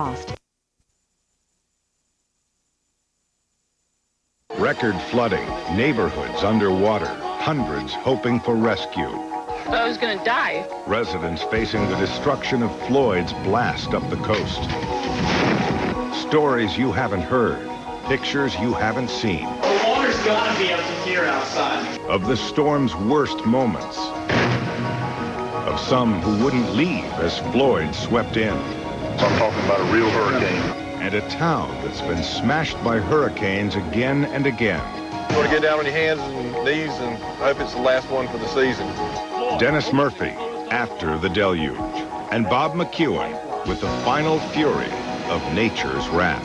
lost. Record flooding, neighborhoods underwater, hundreds hoping for rescue. I was going to die. Residents facing the destruction of Floyd's blast up the coast. Stories you haven't heard, pictures you haven't seen. The water's got to be up to here outside. Of the storm's worst moments. Of some who wouldn't leave as Floyd swept in. So I'm talking about a real hurricane. And a town that's been smashed by hurricanes again and again. You want to get down on your hands and knees and hope it's the last one for the season. Dennis Murphy, after the deluge. And Bob McEwen with the final fury of nature's wrath.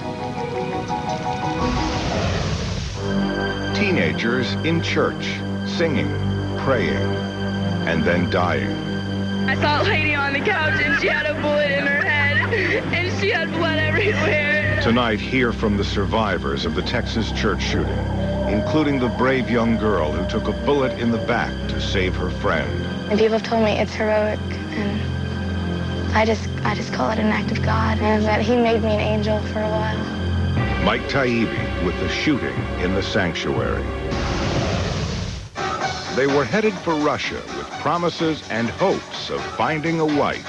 Teenagers in church, singing, praying, and then dying. I saw a lady on the couch and she had a bullet in her head and she had blood everywhere. Tonight, hear from the survivors of the Texas church shooting, including the brave young girl who took a bullet in the back to save her friend. And people have told me it's heroic, and I just call it an act of God, and that he made me an angel for a while. Mike Taibbi with the shooting in the sanctuary. They were headed for Russia with promises and hopes of finding a wife.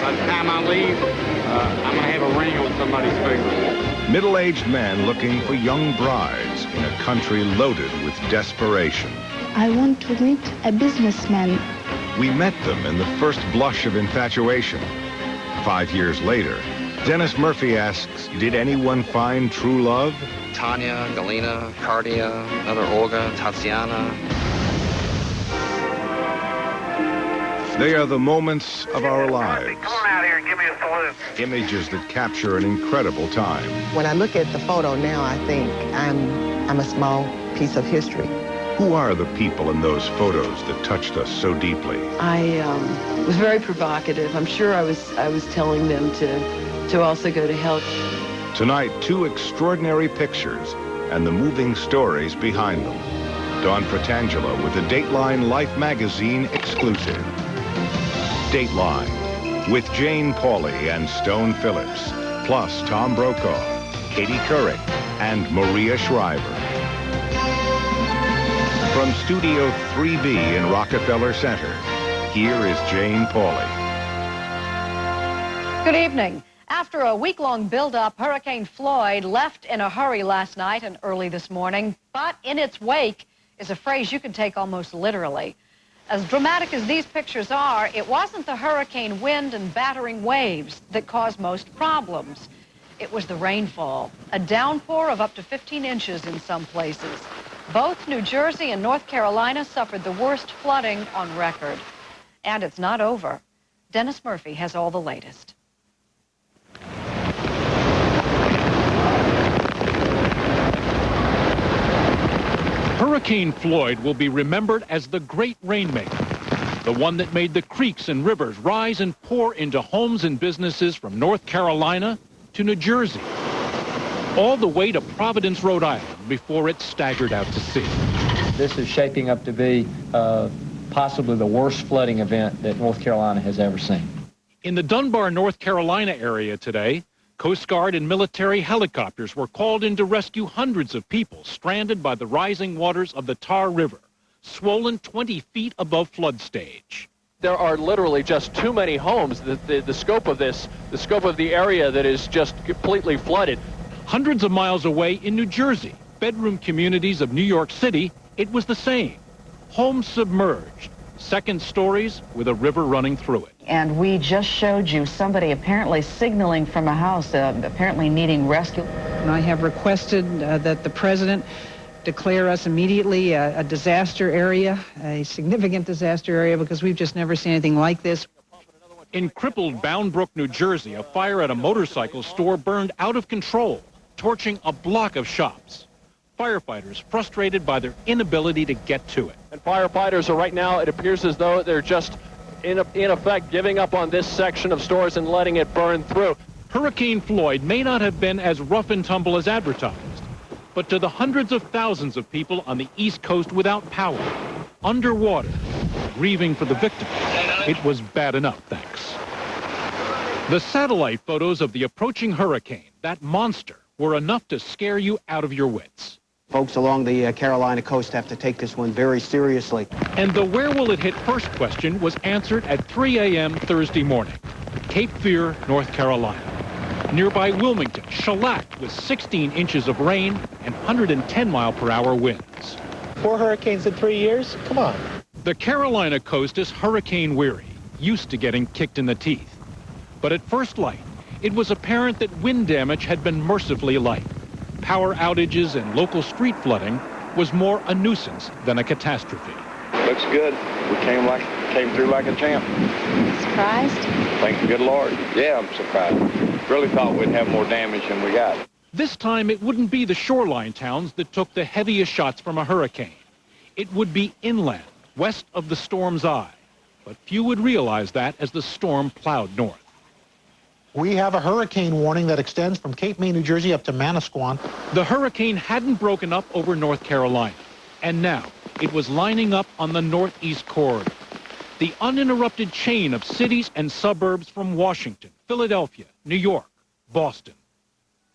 By the time I leave, I'm going to have a ring on somebody's finger. Middle-aged men looking for young brides in a country loaded with desperation. I want to meet a businessman. We met them in the first blush of infatuation. 5 years later, Dennis Murphy asks, did anyone find true love? Tanya, Galina, Cardia, another Olga, Tatiana. They are the moments of our lives. Come on out here and give me a salute. Images that capture an incredible time. When I look at the photo now, I think I'm a small piece of history. Who are the people in those photos that touched us so deeply? I was very provocative. I'm sure I was telling them to also go to hell. Tonight, 2 extraordinary pictures and the moving stories behind them. Dawn Fratangelo with the Dateline Life magazine exclusive. Dateline, with Jane Pauley and Stone Phillips, plus Tom Brokaw, Katie Couric, and Maria Shriver. From Studio 3B in Rockefeller Center, here is Jane Pauley. Good evening. After a week-long build-up, Hurricane Floyd left in a hurry last night and early this morning, but in its wake is a phrase you can take almost literally. As dramatic as these pictures are, it wasn't the hurricane wind and battering waves that caused most problems. It was the rainfall, a downpour of up to 15 inches in some places. Both New Jersey and North Carolina suffered the worst flooding on record. And it's not over. Dennis Murphy has all the latest. Hurricane Floyd will be remembered as the great rainmaker, the one that made the creeks and rivers rise and pour into homes and businesses from North Carolina to New Jersey, all the way to Providence, Rhode Island, before it staggered out to sea. This is shaping up to be possibly the worst flooding event that North Carolina has ever seen. In the Dunbar, North Carolina area today, Coast Guard and military helicopters were called in to rescue hundreds of people stranded by the rising waters of the Tar River, swollen 20 feet above flood stage. There are literally just too many homes. The scope of this, the scope of the area that is just completely flooded. Hundreds of miles away in New Jersey, bedroom communities of New York City, it was the same. Homes submerged, second stories with a river running through it. And we just showed you somebody apparently signaling from a house, apparently needing rescue. And I have requested that the president declare us immediately a disaster area, a significant disaster area, because we've just never seen anything like this. In crippled Bound Brook, New Jersey, a fire at a motorcycle store burned out of control, torching a block of shops. Firefighters frustrated by their inability to get to it. And firefighters are right now, it appears as though they're just in effect giving up on this section of stores and letting it burn through. Hurricane Floyd may not have been as rough and tumble as advertised, but to the hundreds of thousands of people on the East Coast without power, underwater, grieving for the victims, it was bad enough, thanks. The satellite photos of the approaching hurricane, that monster, were enough to scare you out of your wits. Folks along the Carolina coast have to take this one very seriously. And the where will it hit first question was answered at 3 a.m. Thursday morning. Cape Fear, North Carolina. Nearby Wilmington, shellacked with 16 inches of rain and 110-mile-per-hour winds. 4 hurricanes in 3 years? Come on. The Carolina coast is hurricane weary, used to getting kicked in the teeth. But at first light, it was apparent that wind damage had been mercifully light. Power outages and local street flooding was more a nuisance than a catastrophe. Looks good. We came through like a champ. Surprised? Thank the good Lord. Yeah, I'm surprised. Really thought we'd have more damage than we got. This time, it wouldn't be the shoreline towns that took the heaviest shots from a hurricane. It would be inland, west of the storm's eye. But few would realize that as the storm plowed north. We have a hurricane warning that extends from Cape May, New Jersey up to Manasquan. The hurricane hadn't broken up over North Carolina, and now it was lining up on the northeast corridor. The uninterrupted chain of cities and suburbs from Washington, Philadelphia, New York, Boston.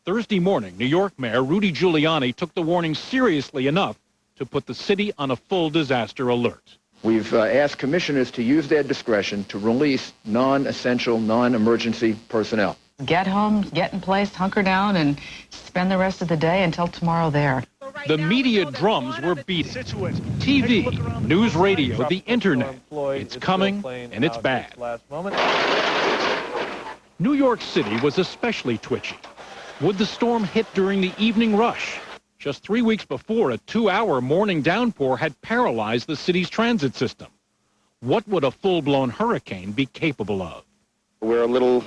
Thursday morning, New York Mayor Rudy Giuliani took the warning seriously enough to put the city on a full disaster alert. We've asked commissioners to use their discretion to release non-essential, non-emergency personnel. Get home, get in place, hunker down, and spend the rest of the day until tomorrow there. The media drums were beating. TV, news radio, the internet. It's coming, and it's bad. New York City was especially twitchy. Would the storm hit during the evening rush? Just 3 weeks before, a 2-hour morning downpour had paralyzed the city's transit system. What would a full-blown hurricane be capable of? We're a little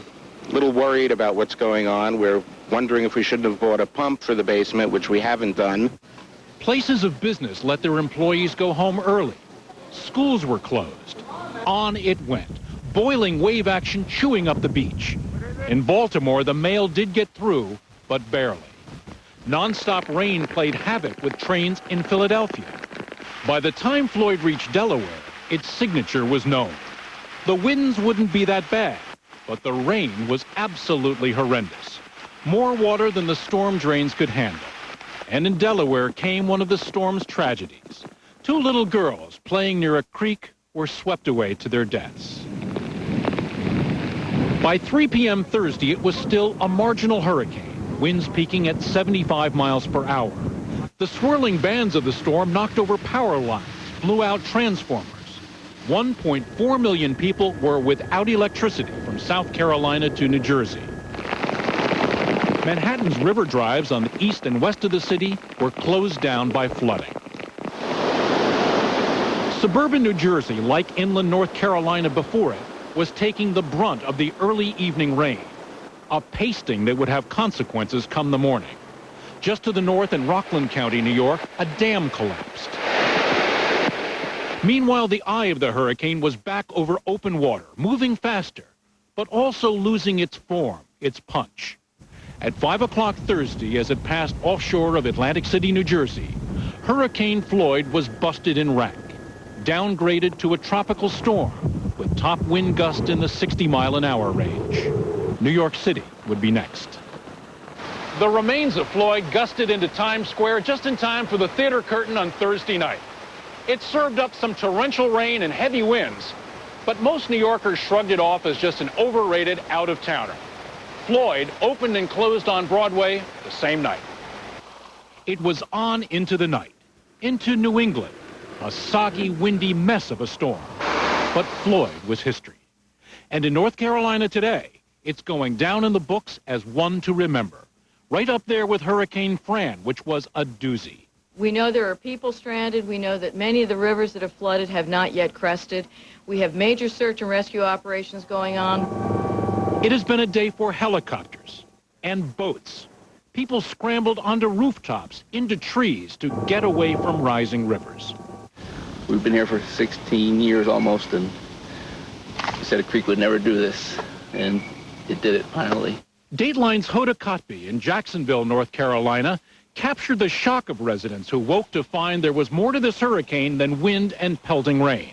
worried about what's going on. We're wondering if we shouldn't have bought a pump for the basement, which we haven't done. Places of business let their employees go home early. Schools were closed. On it went. Boiling wave action chewing up the beach. In Baltimore, the mail did get through, but barely. Non-stop rain played havoc with trains in Philadelphia. By the time Floyd reached Delaware, its signature was known. The winds wouldn't be that bad, but the rain was absolutely horrendous. More water than the storm drains could handle. And in Delaware came one of the storm's tragedies. 2 little girls playing near a creek were swept away to their deaths. By 3 p.m. Thursday, it was still a marginal hurricane. Winds peaking at 75 miles per hour. The swirling bands of the storm knocked over power lines, blew out transformers. 1.4 million people were without electricity from South Carolina to New Jersey. Manhattan's river drives on the east and west of the city were closed down by flooding. Suburban New Jersey, like inland North Carolina before it, was taking the brunt of the early evening rain. A pasting that would have consequences come the morning. Just to the north in Rockland County, New York, a dam collapsed. Meanwhile, the eye of the hurricane was back over open water, moving faster, but also losing its form, its punch. At 5 o'clock Thursday, as it passed offshore of Atlantic City, New Jersey, Hurricane Floyd was busted in rank, downgraded to a tropical storm with top wind gusts in the 60-mile-an-hour range. New York City would be next. The remains of Floyd gusted into Times Square just in time for the theater curtain on Thursday night. It served up some torrential rain and heavy winds, but most New Yorkers shrugged it off as just an overrated out-of-towner. Floyd opened and closed on Broadway the same night. It was on into the night, into New England, a soggy, windy mess of a storm. But Floyd was history. And in North Carolina today, it's going down in the books as one to remember. Right up there with Hurricane Fran, which was a doozy. We know there are people stranded. We know that many of the rivers that have flooded have not yet crested. We have major search and rescue operations going on. It has been a day for helicopters and boats. People scrambled onto rooftops, into trees to get away from rising rivers. We've been here for 16 years almost, and we said a creek would never do this, and it did it finally. Dateline's Hoda Kotb in Jacksonville, North Carolina, captured the shock of residents who woke to find there was more to this hurricane than wind and pelting rain.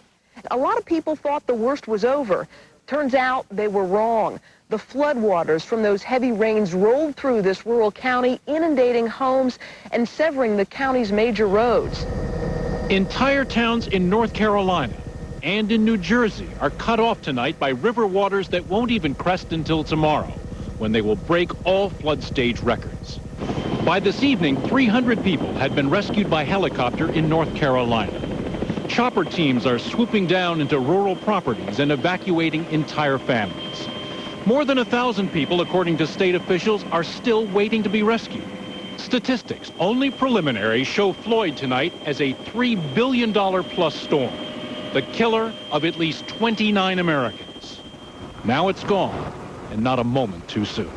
A lot of people thought the worst was over, Turns out they were wrong. The floodwaters from those heavy rains rolled through this rural county, inundating homes and severing the county's major roads. Entire towns in North Carolina and in New Jersey are cut off tonight by river waters that won't even crest until tomorrow, when they will break all flood stage records. By this evening, 300 people had been rescued by helicopter in North Carolina. Chopper teams are swooping down into rural properties and evacuating entire families. More than 1,000 people, according to state officials, are still waiting to be rescued. Statistics, only preliminary, show Floyd tonight as a $3 billion plus storm, the killer of at least 29 Americans. Now it's gone, and not a moment too soon.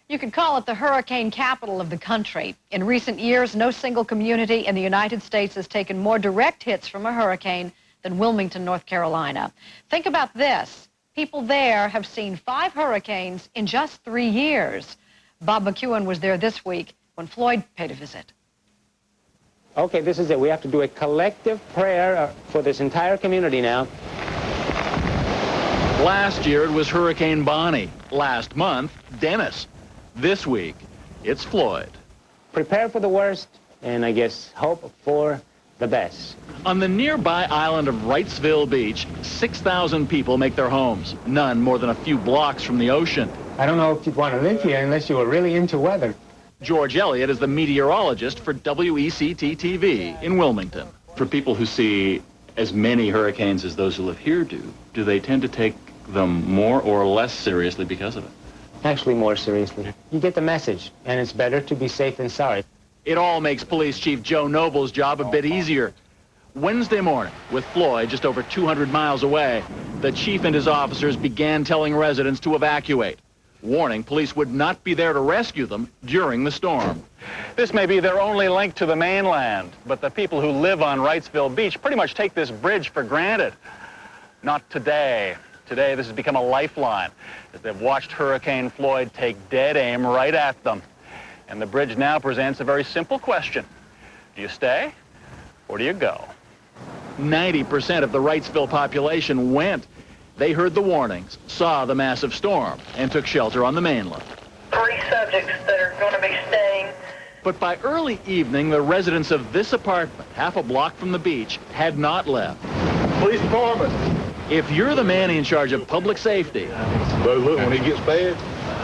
You could call it the hurricane capital of the country. In recent years, no single community in the United States has taken more direct hits from a hurricane than Wilmington, North Carolina. Think about this. People there have seen 5 hurricanes in just 3 years. Bob McEwen was there this week when Floyd paid a visit. Okay, this is it. We have to do a collective prayer for this entire community now. Last year, it was Hurricane Bonnie. Last month, Dennis. This week, it's Floyd. Prepare for the worst, and I guess hope for the best. On the nearby island of Wrightsville Beach, 6,000 people make their homes, none more than a few blocks from the ocean. I don't know if you'd want to live here unless you were really into weather. George Elliott is the meteorologist for WECT-TV in Wilmington. For people who see as many hurricanes as those who live here do they tend to take them more or less seriously because of it? Actually, more seriously. You get the message, and it's better to be safe than sorry. It all makes Police Chief Joe Noble's job a bit easier. Wednesday morning, with Floyd just over 200 miles away, the chief and his officers began telling residents to evacuate, warning police would not be there to rescue them during the storm. This may be their only link to the mainland, but the people who live on Wrightsville Beach pretty much take this bridge for granted. Not today. Today, this has become a lifeline, as they've watched Hurricane Floyd take dead aim right at them. And the bridge now presents a very simple question. Do you stay, or do you go? 90% of the Wrightsville population went. They heard the warnings, saw the massive storm, and took shelter on the mainland. 3 subjects that are going to be staying. But by early evening, the residents of this apartment, half a block from the beach, had not left. Police department. If you're the man in charge of public safety... But look, when it gets bad,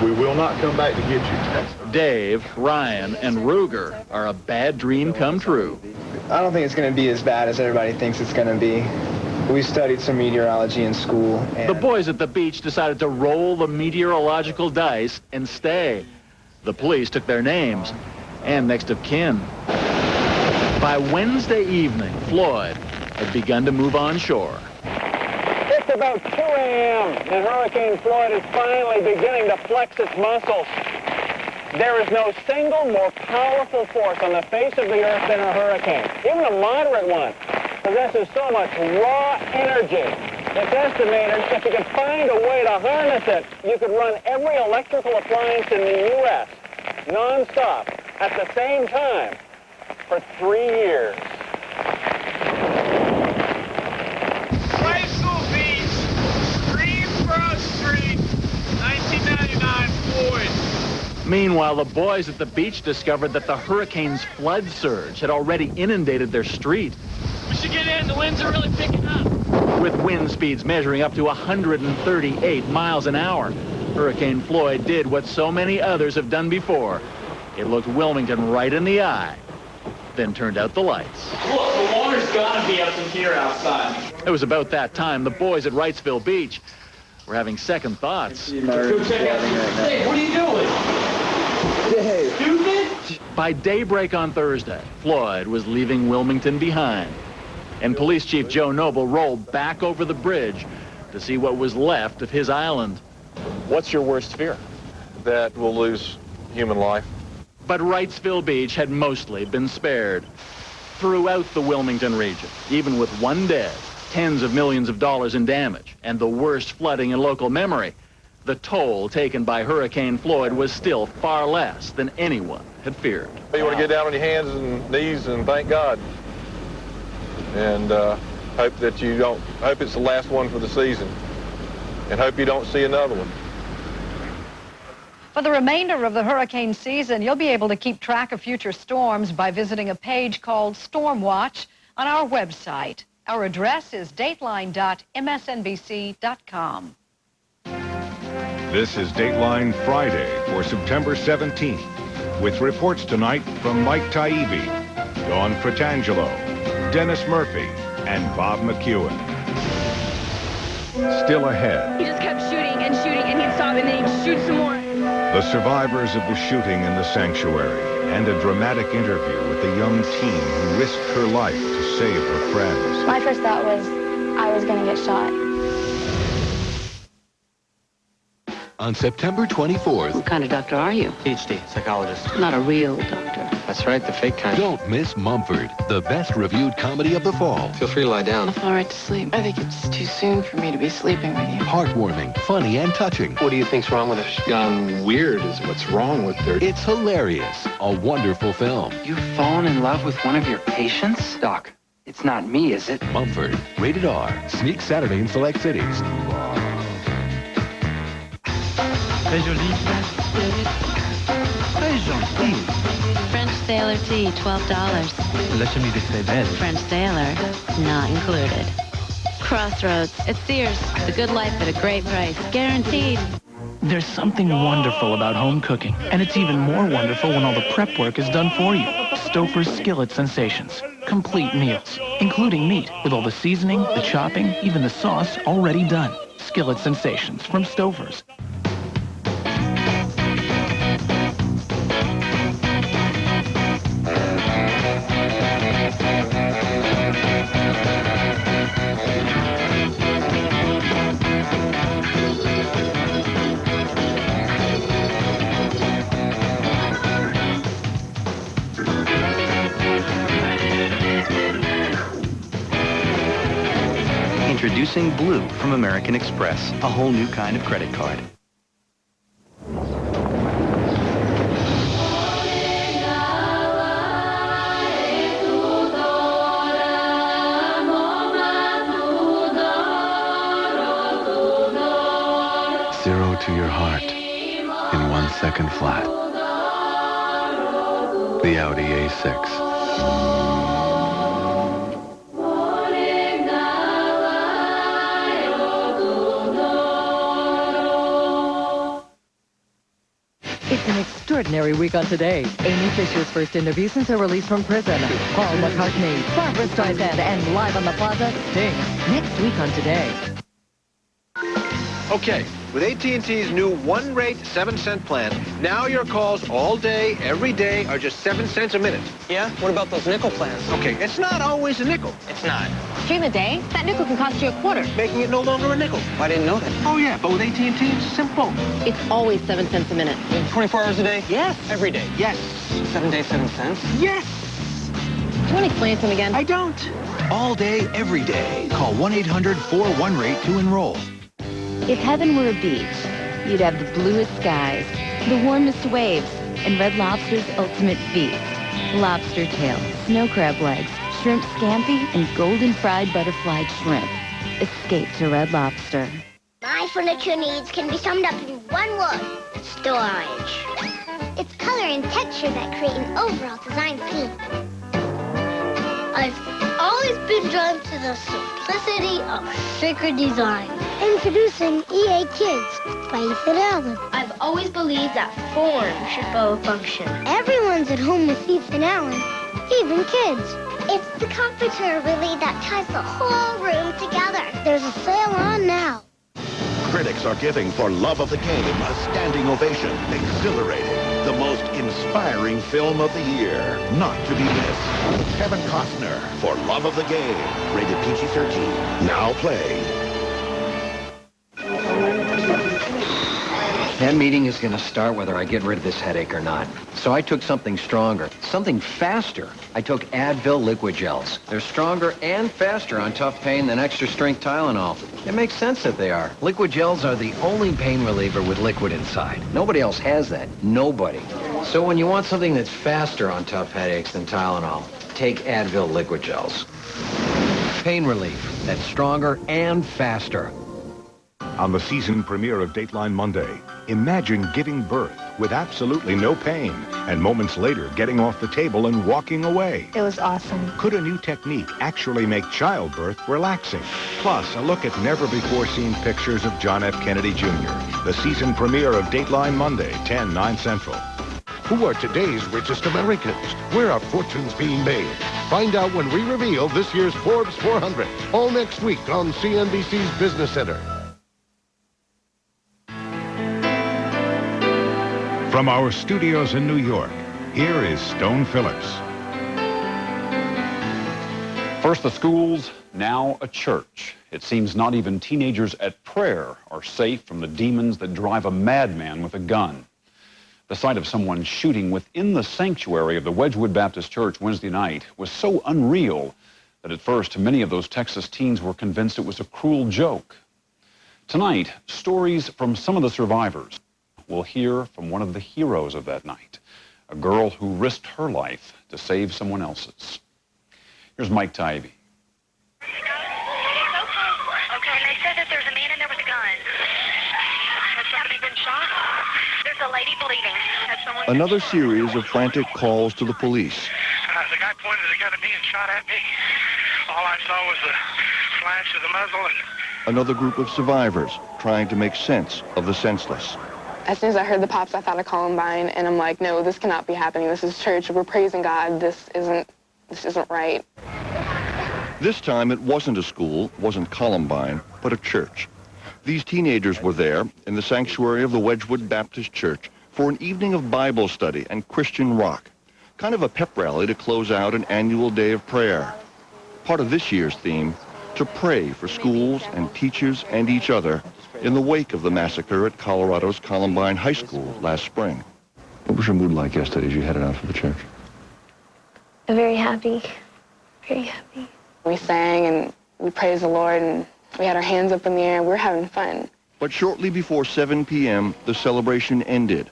we will not come back to get you. Dave, Ryan, and Ruger are a bad dream come true. I don't think it's going to be as bad as everybody thinks it's going to be. We studied some meteorology in school. And the boys at the beach decided to roll the meteorological dice and stay. The police took their names and next of kin. By Wednesday evening, Floyd had begun to move on shore. It's about 2 a.m. and Hurricane Floyd is finally beginning to flex its muscles. There is no single more powerful force on the face of the earth than a hurricane. Even a moderate one possesses so much raw energy. It's estimated if you could find a way to harness it, you could run every electrical appliance in the U.S. non-stop at the same time for 3 years. Meanwhile, the boys at the beach discovered that the hurricane's flood surge had already inundated their street. We should get in. The winds are really picking up. With wind speeds measuring up to 138 miles an hour, Hurricane Floyd did what so many others have done before. It looked Wilmington right in the eye, then turned out the lights. Look, the water's got to be up in here outside. It was about that time the boys at Wrightsville Beach were having second thoughts. Hey, what are you doing? Stupid? By daybreak on Thursday, Floyd was leaving Wilmington behind, and Police Chief Joe Noble rolled back over the bridge to see what was left of his island. What's your worst fear? That we'll lose human life. But Wrightsville Beach had mostly been spared. Throughout the Wilmington region, even with one dead, tens of millions of dollars in damage, and the worst flooding in local memory, the toll taken by Hurricane Floyd was still far less than anyone had feared. You want to get down on your hands and knees and thank God. And Hope it's the last one for the season, and hope you don't see another one. For the remainder of the hurricane season, you'll be able to keep track of future storms by visiting a page called Storm Watch on our website. Our address is dateline.msnbc.com. This is Dateline Friday for September 17th, with reports tonight from Mike Taibbi, Dawn Fratangelo, Dennis Murphy, and Bob McEwen. Still ahead, He just kept shooting, and he'd stop, and then he'd shoot some more. the survivors of the shooting in the sanctuary, and a dramatic interview with the young teen who risked her life to save her friends. My first thought was I was going to get shot. On September 24th... What kind of doctor are you? PhD, psychologist. Not a real doctor. That's right, the fake kind. Don't miss Mumford, the best reviewed comedy of the fall. Feel free to lie down. I'll fall right to sleep. I think it's too soon for me to be sleeping with you. Heartwarming, funny, and touching. What do you think's wrong with her? She's gone weird is what's wrong with her. It's hilarious. A wonderful film. You've fallen in love with one of your patients? Doc, it's not me, is it? Mumford, rated R. Sneak Saturday in select cities. Très joli. Très gentil. French Sailor Tea, $12. La chemise de Fébelle. French Sailor, not included. Crossroads, at Sears. The good life at a great price, guaranteed. There's something wonderful about home cooking, and it's even more wonderful when all the prep work is done for you. Stouffer's Skillet Sensations. Complete meals, including meat, with all the seasoning, the chopping, even the sauce already done. Skillet Sensations from Stouffer's. Introducing Blue from American Express, a whole new kind of credit card. Zero to your heart in 1 second flat. The Audi A6. It's an extraordinary week on Today. Amy Fisher's first interview since her release from prison. Paul McCartney, Barbra Streisand, and Live on the Plaza, Sting. Next week on Today. Okay, with AT&T's new one-rate 7-cent plan, now your calls all day, every day, are just 7 cents a minute. Yeah? What about those nickel plans? Okay, it's not always a nickel. It's not. During the day, that nickel can cost you a quarter. Making it no longer a nickel. I didn't know that. Oh, yeah, but with AT&T, it's simple. It's always 7 cents a minute. 24 hours a day? Yes. Every day? Yes. 7 days, 7 cents? Yes. Do you want to explain it to him again? I don't. All day, every day. Call 1-800-41-RATE to enroll. If heaven were a beach, you'd have the bluest skies, the warmest waves, and Red Lobster's ultimate feast. Lobster tail, snow crab legs, shrimp scampi, and golden fried butterfly shrimp. Escape to Red Lobster. My furniture needs can be summed up in one word: storage. It's color and texture that create an overall design theme. I've always been drawn to the simplicity of sacred design. Introducing EA Kids by Ethan Allen. I've always believed that form should follow function. Everyone's at home with Ethan Allen, even kids. It's the comforter really that ties the whole room together. There's a sale on now. Critics are giving For Love of the Game a standing ovation. Exhilarating. The most inspiring film of the year. Not to be missed. Kevin Costner, For Love of the Game. Rated PG-13. Now played. That meeting is going to start whether I get rid of this headache or not. So I took something stronger, something faster. I took Advil liquid gels. They're stronger and faster on tough pain than extra strength Tylenol. It makes sense that they are. Liquid gels are the only pain reliever with liquid inside. Nobody else has that. Nobody. So when you want something that's faster on tough headaches than Tylenol, take Advil liquid gels. pain relief that's stronger and faster. On the season premiere of Dateline Monday, imagine giving birth with absolutely no pain and moments later getting off the table and walking away. It was awesome. Could a new technique actually make childbirth relaxing? Plus, a look at never-before-seen pictures of John F. Kennedy Jr., the season premiere of Dateline Monday, 10, 9 Central. Who are today's richest Americans? Where are fortunes being made? Find out when we reveal this year's Forbes 400, all next week on CNBC's Business Center. From our studios in New York, here is Stone Phillips. First the schools, now a church. It seems not even teenagers at prayer are safe from the demons that drive a madman with a gun. The sight of someone shooting within the sanctuary of the Wedgwood Baptist Church Wednesday night was so unreal that at first many of those Texas teens were convinced it was a cruel joke. Tonight, stories from some of the survivors. We'll hear from one of the heroes of that night, a girl who risked her life to save someone else's. Here's Mike Taibbi. Okay, they said that there's a man in there with a gun. Has somebody been shot? There's a lady bleeding. Has someone... Another series of frantic calls to the police. The guy pointed a gun at me and shot at me. All I saw was the flash of the muzzle and... Another group of survivors trying to make sense of the senseless. As soon as I heard the pops, I thought of Columbine, and I'm like, no, this cannot be happening. This is church. We're praising God. This isn't right. This time it wasn't a school, wasn't Columbine, but a church. These teenagers were there in the sanctuary of the Wedgwood Baptist Church for an evening of Bible study and Christian rock, kind of a pep rally to close out an annual day of prayer. Part of this year's theme, to pray for schools and teachers and each other in the wake of the massacre at Colorado's Columbine High School last spring. What was your mood like yesterday as you headed out for the church? Very happy. Very happy. We sang and we praised the Lord and we had our hands up in the air and we were having fun. But shortly before 7 p.m., the celebration ended.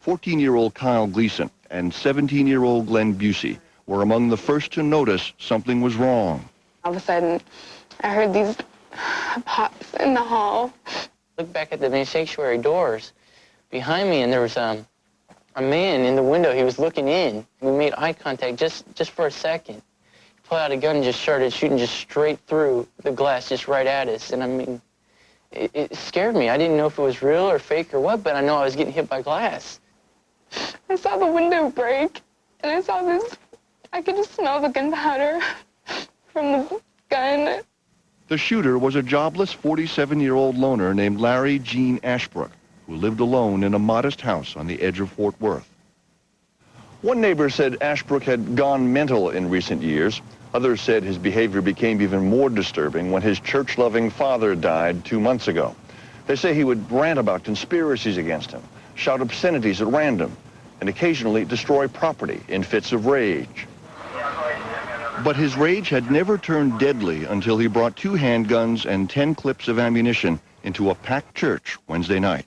14-year-old Kyle Gleason and 17-year-old Glenn Busey were among the first to notice something was wrong. All of a sudden, I heard these pops in the hall. Looked back at the main sanctuary doors behind me, and there was a man in the window. He was looking in. We made eye contact just for a second. He pulled out a gun and just started shooting just straight through the glass, just right at us. And I mean, it scared me. I didn't know if it was real or fake or what, but I know I was getting hit by glass. I saw the window break, and I saw this. I could just smell the gunpowder from the gun. The shooter was a jobless 47-year-old loner named Larry Gene Ashbrook, who lived alone in a modest house on the edge of Fort Worth. One neighbor said Ashbrook had gone mental in recent years. Others said his behavior became even more disturbing when his church-loving father died 2 months ago. They say he would rant about conspiracies against him, shout obscenities at random, and occasionally destroy property in fits of rage. But his rage had never turned deadly until he brought 2 handguns and 10 clips of ammunition into a packed church Wednesday night.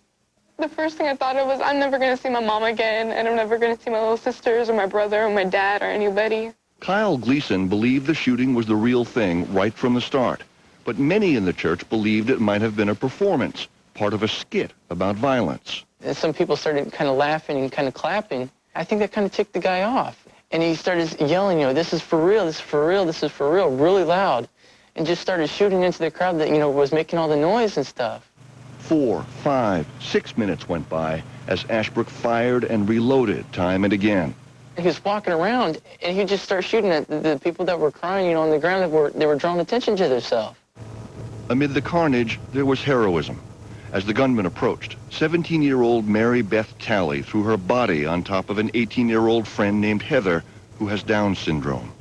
The first thing I thought of was, I'm never going to see my mom again, and I'm never going to see my little sisters or my brother or my dad or anybody. Kyle Gleason believed the shooting was the real thing right from the start, but many in the church believed it might have been a performance, part of a skit about violence. And some people started kind of laughing and kind of clapping. I think that kind of ticked the guy off. And he started yelling, you know, this is for real, this is for real, this is for real, really loud. And just started shooting into the crowd that, you know, was making all the noise and stuff. 4, 5, 6 minutes went by as Ashbrook fired and reloaded time and again. He was walking around, and he'd just start shooting at the people that were crying, you know, on the ground. They were drawing attention to themselves. Amid the carnage, there was heroism. As the gunman approached, 17-year-old Mary Beth Talley threw her body on top of an 18-year-old friend named Heather, who has Down syndrome.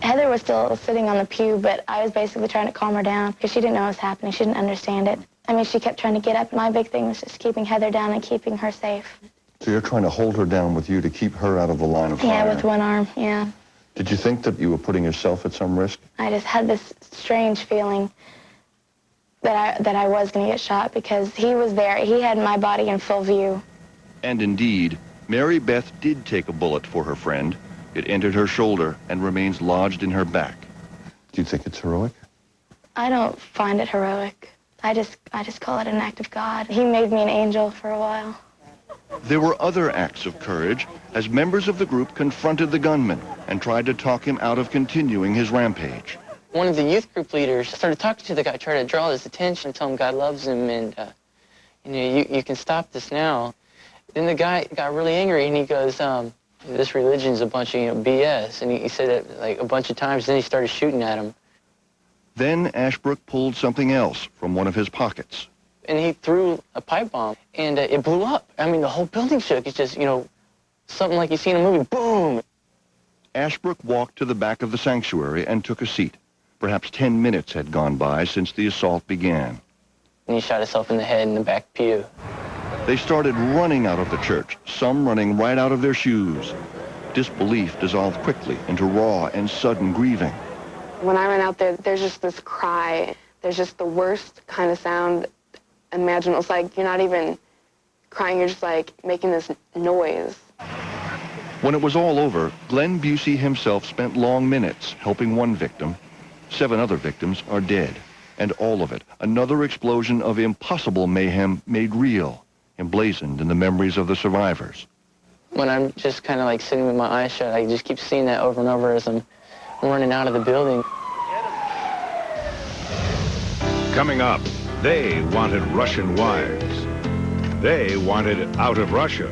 Heather was still sitting on the pew, but I was basically trying to calm her down because she didn't know what was happening. She didn't understand it. I mean, she kept trying to get up. My big thing was just keeping Heather down and keeping her safe. So you're trying to hold her down with you to keep her out of the line of fire? Yeah, with one arm, yeah. Did you think that you were putting yourself at some risk? I just had this strange feeling that I was going to get shot because he was there. He had my body in full view. And indeed, Mary Beth did take a bullet for her friend. It entered her shoulder and remains lodged in her back. Do you think it's heroic? I don't find it heroic. I just call it an act of God. He made me an angel for a while. There were other acts of courage as members of the group confronted the gunman and tried to talk him out of continuing his rampage. One of the youth group leaders started talking to the guy, tried to draw his attention, tell him God loves him, and you can stop this now. Then the guy got really angry, and he goes, this religion's a bunch of BS, and he said it like a bunch of times. Then he started shooting at him. Then Ashbrook pulled something else from one of his pockets. And he threw a pipe bomb, and it blew up. I mean, the whole building shook. It's just, something like you see in a movie. Boom! Ashbrook walked to the back of the sanctuary and took a seat. Perhaps 10 minutes had gone by since the assault began. And he shot himself in the head in the back pew. They started running out of the church, some running right out of their shoes. Disbelief dissolved quickly into raw and sudden grieving. When I ran out there, there's just this cry. There's just the worst kind of sound imaginable. It's like you're not even crying, you're just like making this noise. When it was all over, Glenn Busey himself spent long minutes helping one victim. 7 other victims are dead. And all of it, another explosion of impossible mayhem made real, emblazoned in the memories of the survivors. When I'm just kind of like sitting with my eyes shut, I just keep seeing that over and over as I'm running out of the building. Coming up, they wanted Russian wives. They wanted out of Russia.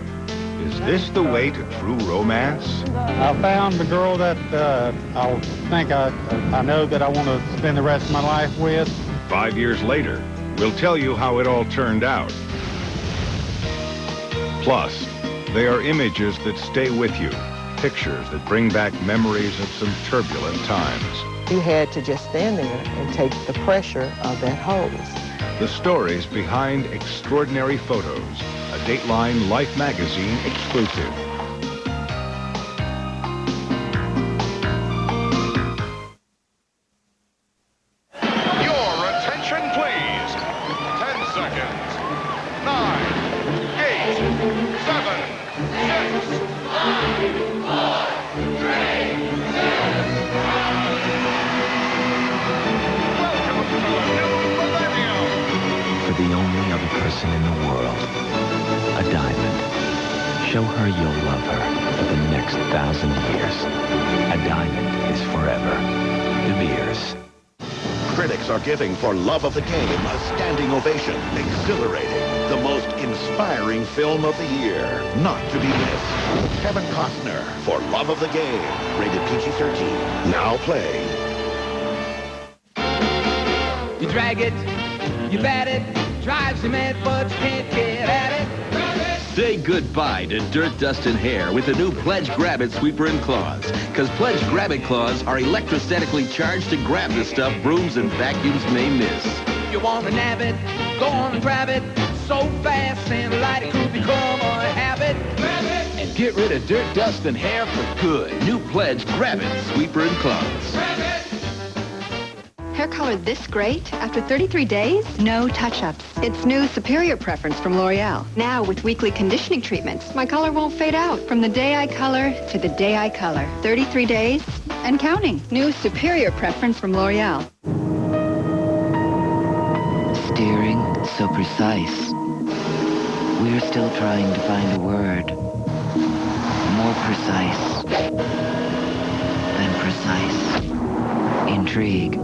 Is this the way to true romance? I found the girl that I know that I want to spend the rest of my life with. 5 years later, we'll tell you how it all turned out. Plus, they are images that stay with you, pictures that bring back memories of some turbulent times. You had to just stand there and take the pressure of that hose. The stories behind extraordinary photos, a Dateline Life magazine exclusive. Your attention, please. 10 seconds. 9, 8, 7, 6, 5, 4, 3, 2, 1. For the only other person in the world, a diamond. Show her you'll love her for the next 1,000 years. A diamond is forever. De Beers. Critics are giving For Love of the Game a standing ovation. Exhilarating. The most inspiring film of the year. Not to be missed. Kevin Costner, For Love of the Game. Rated PG-13. Now played. You drag it, you bat it, drives you mad, but you can't get at it. Say goodbye to dirt, dust, and hair with the new Pledge Grab It Sweeper and Claws. Because Pledge Grab It Claws are electrostatically charged to grab the stuff brooms and vacuums may miss. You want to nab it, go on and grab it, so fast and light it could become a habit. Grab it! And get rid of dirt, dust, and hair for good. New Pledge Grab It Sweeper and Claws. Grab it! Hair color this great after 33 days? No touch-ups. It's new Superior Preference from L'Oreal. Now with weekly conditioning treatments, my color won't fade out. From the day I color to the day I color. 33 days and counting. New Superior Preference from L'Oreal. Steering so precise. We're still trying to find a word. More precise than precise. Intrigue.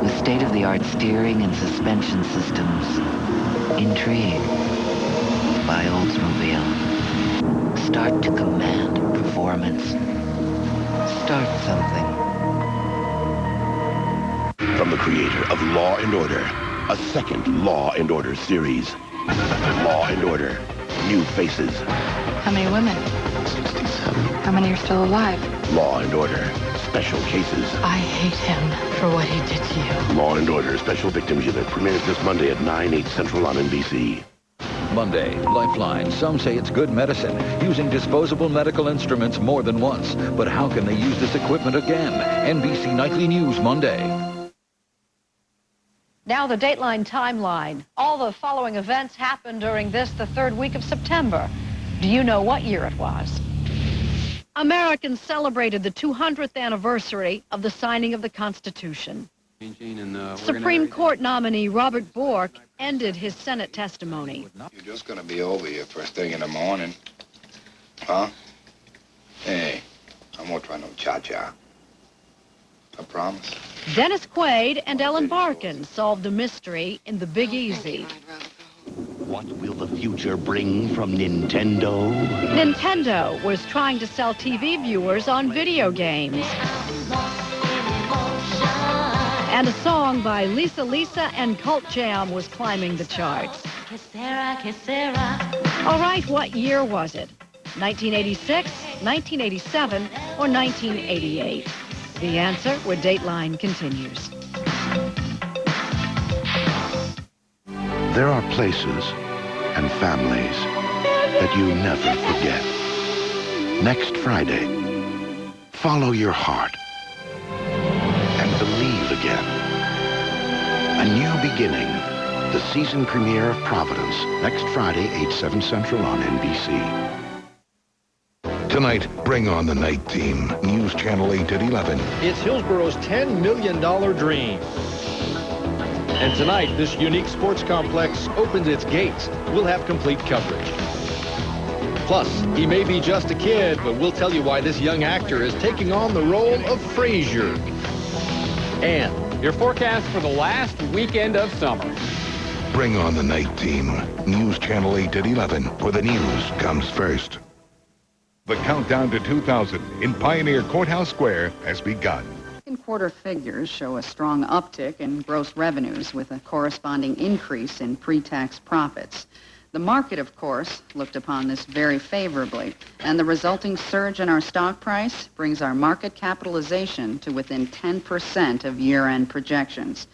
With state-of-the-art steering and suspension systems. Intrigue by Oldsmobile. Start to command performance. Start something. From the creator of Law & Order, a second Law & Order series. Law & Order, New Faces. How many women? 67. How many are still alive? Law & Order, Special Cases. I hate him for what he did to you. Law & Order, Special Victims Unit premieres this Monday at 9, 8 Central on NBC. Monday, Lifeline. Some say it's good medicine, using disposable medical instruments more than once. But how can they use this equipment again? NBC Nightly News, Monday. Now the Dateline timeline. All the following events happened during the third week of September. Do you know what year it was? Americans celebrated the 200th anniversary of the signing of the Constitution. Supreme Court nominee Robert Bork ended his Senate testimony. You're just going to be over here first thing in the morning. Huh? Hey, I won't try no cha-cha. I promise. Dennis Quaid and Ellen Barkin solved a mystery in The Big Easy. What will the future bring from Nintendo? Nintendo was trying to sell TV viewers on video games. And a song by Lisa Lisa and Cult Jam was climbing the charts. All right, what year was it? 1986, 1987, or 1988? The answer when Dateline continues. There are places and families that you never forget. Next Friday, follow your heart and believe again. A new beginning. The season premiere of Providence, next Friday, 8/7 Central on NBC. Tonight, bring on the night team. News Channel 8 at 11. It's Hillsborough's $10 million dream. And tonight, this unique sports complex opens its gates. We'll have complete coverage. Plus, he may be just a kid, but we'll tell you why this young actor is taking on the role of Frasier. And your forecast for the last weekend of summer. Bring on the night team. News Channel 8 at 11, where the news comes first. The countdown to 2000 in Pioneer Courthouse Square has begun. Second quarter figures show a strong uptick in gross revenues with a corresponding increase in pre-tax profits. The market, of course, looked upon this very favorably, and the resulting surge in our stock price brings our market capitalization to within 10% of year-end projections.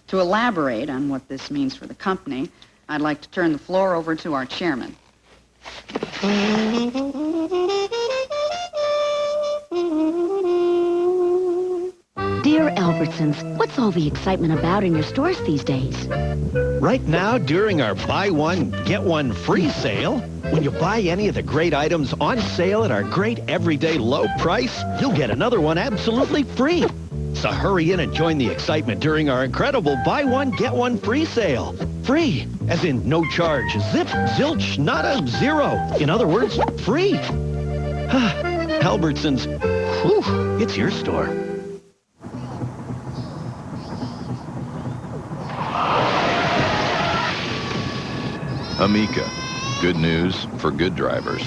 To elaborate on what this means for the company, I'd like to turn the floor over to our chairman. Dear Albertsons, what's all the excitement about in your stores these days? Right now, during our buy one, get one free sale, when you buy any of the great items on sale at our great everyday low price, you'll get another one absolutely free. So hurry in and join the excitement during our incredible buy one, get one free sale. Free, as in no charge, zip, zilch, nada, zero. In other words, free. Albertsons, whew, it's your store. Amica, good news for good drivers.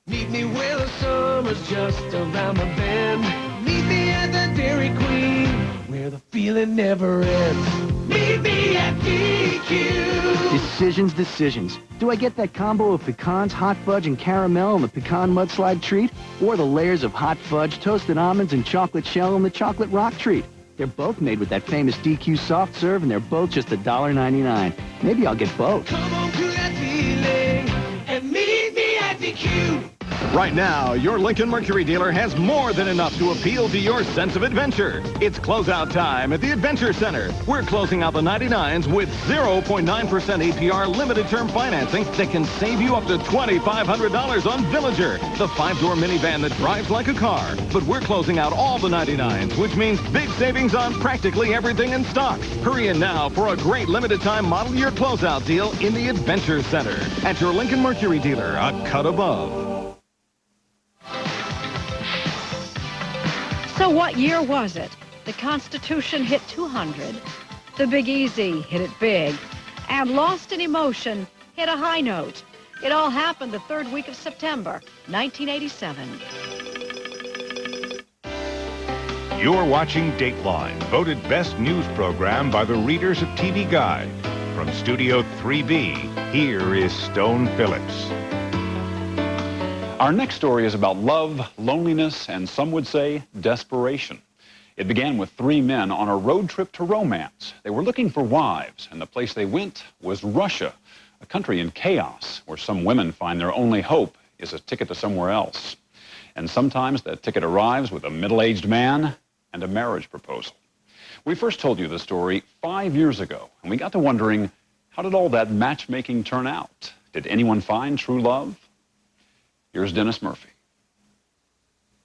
Meet me where the summer's just around the bend. Meet me at the Dairy Queen, where the feeling never ends. Meet me at DQ. Decisions. Do I get that combo of pecans, hot fudge, and caramel in the pecan mudslide treat? Or the layers of hot fudge, toasted almonds, and chocolate shell in the chocolate rock treat? They're both made with that famous DQ soft serve, and they're both just $1.99. Maybe I'll get both. Come on to that feeling and meet me at DQ. Right now, your Lincoln Mercury dealer has more than enough to appeal to your sense of adventure. It's closeout time at the Adventure Center. We're closing out the 99s with 0.9% APR limited term financing that can save you up to $2,500 on Villager, the 5-door minivan that drives like a car. But we're closing out all the 99s, which means big savings on practically everything in stock. Hurry in now for a great limited time model year closeout deal in the Adventure Center. At your Lincoln Mercury dealer, a cut above. So what year was it? The Constitution hit 200. The Big Easy hit it big. And Lost in Emotion hit a high note. It all happened the third week of September, 1987. You're watching Dateline, voted best news program by the readers of TV Guide. From Studio 3B, here is Stone Phillips. Our next story is about love, loneliness, and some would say desperation. It began with 3 men on a road trip to romance. They were looking for wives, and the place they went was Russia, a country in chaos where some women find their only hope is a ticket to somewhere else. And sometimes that ticket arrives with a middle-aged man and a marriage proposal. We first told you the story 5 years ago, and we got to wondering, how did all that matchmaking turn out? Did anyone find true love? Here's Dennis Murphy.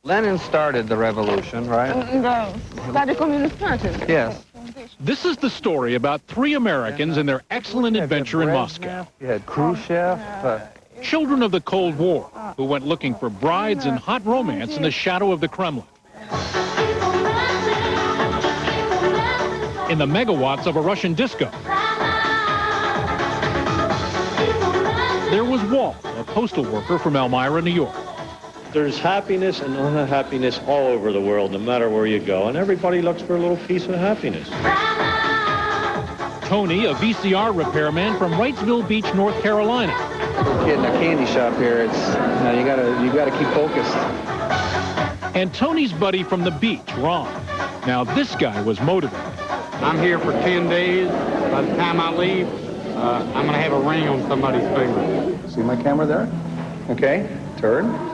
Lenin started the revolution, right? Started Communist Party. Yes. This is the story about 3 Americans and their excellent adventure in Moscow. You had Khrushchev. Children of the Cold War, who went looking for brides and hot romance in the shadow of the Kremlin. In the megawatts of a Russian disco. There was Walt, a postal worker from Elmira, New York. There's happiness and unhappiness all over the world, no matter where you go, and everybody looks for a little piece of happiness. Tony, a VCR repairman from Wrightsville Beach, North Carolina. Kid in a candy shop here, it's you gotta keep focused. And Tony's buddy from the beach, Ron. Now this guy was motivated. I'm here for 10 days. By the time I leave, I'm gonna have a ring on somebody's finger. See my camera there? Okay, turn.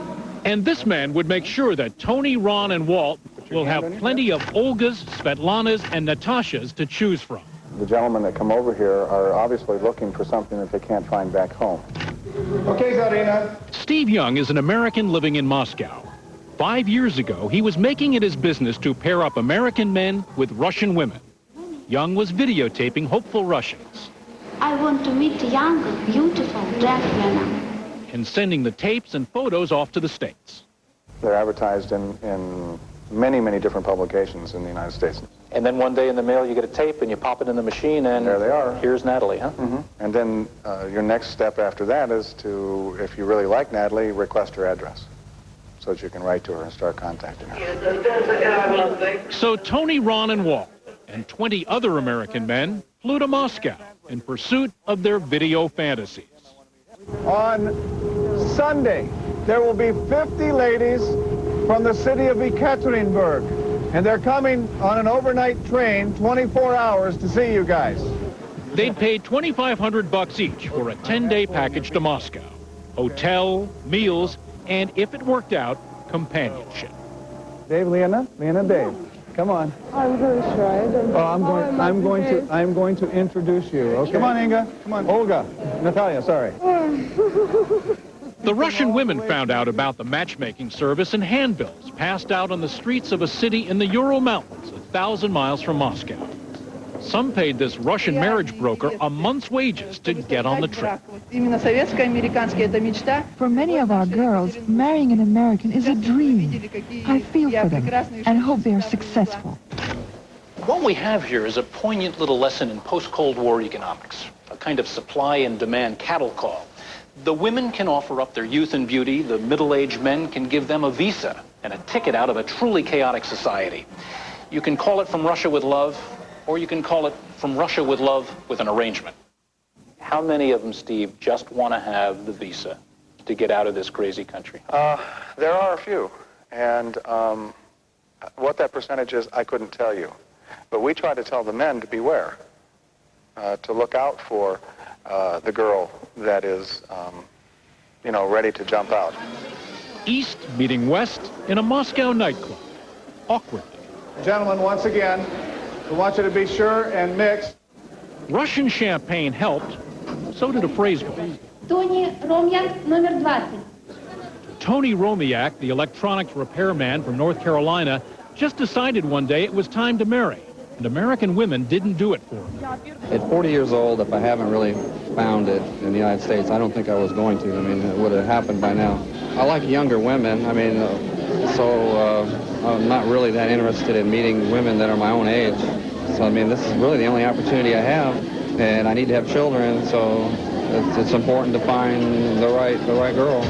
And this man would make sure that Tony, Ron, and Walt will have plenty of Olgas, Svetlanas, and Natashas to choose from. The gentlemen that come over here are obviously looking for something that they can't find back home. Okay, Zarina. Steve Young is an American living in Moscow. 5 years ago, he was making it his business to pair up American men with Russian women. Young was videotaping hopeful Russians. I want to meet young, beautiful gentlemen. And sending the tapes and photos off to the States. They're advertised in many, many different publications in the United States. And then one day in the mail you get a tape and you pop it in the machine and there they are. Here's Natalie, huh? Mm-hmm. And then your next step after that is to, if you really like Natalie, request her address so that you can write to her and start contacting her. So Tony, Ron, and Walt, and 20 other American men flew to Moscow in pursuit of their video fantasies. On Sunday, there will be 50 ladies from the city of Ekaterinburg, and they're coming on an overnight train, 24 hours, to see you guys. They'd paid $2,500 each for a 10-day package to Moscow. Hotel, meals, and if it worked out, companionship. Dave, Leona, Dave, come on. I'm very shy. I'm going to introduce you. Okay. Come on, Inga. Come on. Olga. Natalia, sorry. The Russian women found out about the matchmaking service in handbills passed out on the streets of a city in the Ural Mountains, 1,000 miles from Moscow. Some paid this Russian marriage broker a month's wages to get on the trip. For many of our girls, marrying an American is a dream. I feel for them and hope they are successful. What we have here is a poignant little lesson in post-Cold War economics, a kind of supply and demand cattle call. The women can offer up their youth and beauty, the middle-aged men can give them a visa and a ticket out of a truly chaotic society. You can call it From Russia with Love, or you can call it From Russia with Love with an Arrangement. How many of them, Steve, just want to have the visa to get out of this crazy country? There are a few, and what that percentage is, I couldn't tell you. But we try to tell the men to beware, to look out for the girl that is, ready to jump out. East meeting West in a Moscow nightclub. Awkwardly. Gentlemen, once again, we want you to be sure and mix. Russian champagne helped. So did a phrase book. Tony Romyak, номер 20. Tony Romiak, the electronics repairman from North Carolina, just decided one day it was time to marry. And American women didn't do it for him. At 40 years old, if I haven't really found it in the United States, I don't think I was going to. I mean, it would have happened by now. I like younger women. I mean, I'm not really that interested in meeting women that are my own age. So, I mean, this is really the only opportunity I have, and I need to have children, so it's important to find the right girl.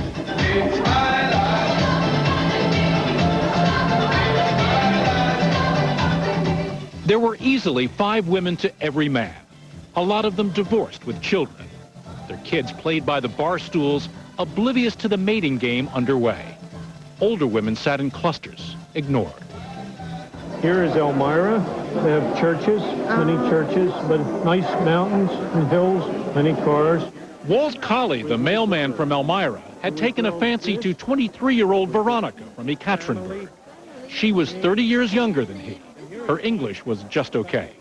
There were easily 5 women to every man. A lot of them divorced with children. Their kids played by the bar stools, oblivious to the mating game underway. Older women sat in clusters, ignored. Here is Elmira. They have churches, many churches, but nice mountains and hills, many cars. Walt Colley, the mailman from Elmira, had taken a fancy to 23-year-old Veronica from Ekaterinburg. She was 30 years younger than he. Her English was just okay.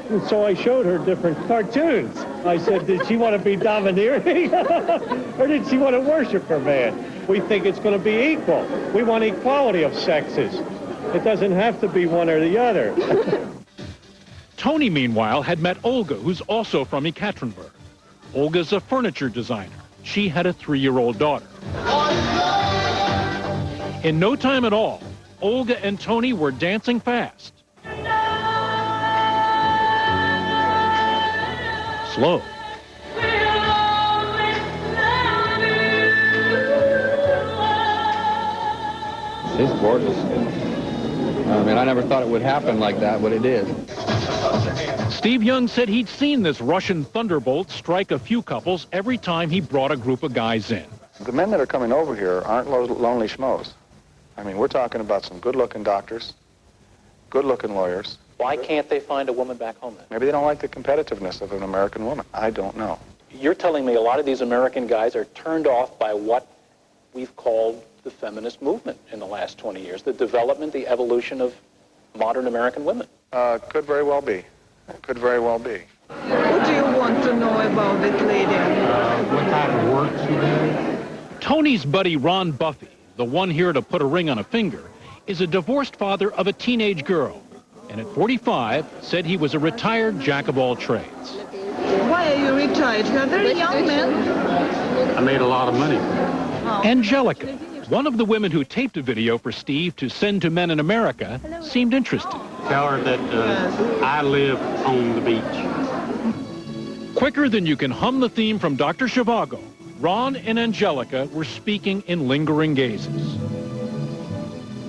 And so I showed her different cartoons. I said, did she want to be domineering? Or did she want to worship her man? We think it's going to be equal. We want equality of sexes. It doesn't have to be one or the other. Tony, meanwhile, had met Olga, who's also from Ekaterinburg. Olga's a furniture designer. She had a 3-year-old daughter. In no time at all, Olga and Tony were dancing fast. Slow. She's gorgeous. I mean, I never thought it would happen like that, but it did. Steve Young said he'd seen this Russian thunderbolt strike a few couples every time he brought a group of guys in. The men that are coming over here aren't lonely schmoes. I mean, we're talking about some good-looking doctors, good-looking lawyers. Why can't they find a woman back home then? Maybe they don't like the competitiveness of an American woman. I don't know. You're telling me a lot of these American guys are turned off by what we've called the feminist movement in the last 20 years, the development, the evolution of modern American women. Could very well be. Could very well be. What do you want to know about this lady? What type of work she does? Tony's buddy Ron Buffy, the one here to put a ring on a finger, is a divorced father of a teenage girl, and at 45 said he was a retired jack of all trades. Why are you retired? You're a very young man. I made a lot of money. Angelica, one of the women who taped a video for Steve to send to men in America, seemed interested. Tell her that I live on the beach. Quicker than you can hum the theme from Dr. Zhivago, Ron and Angelica were speaking in lingering gazes.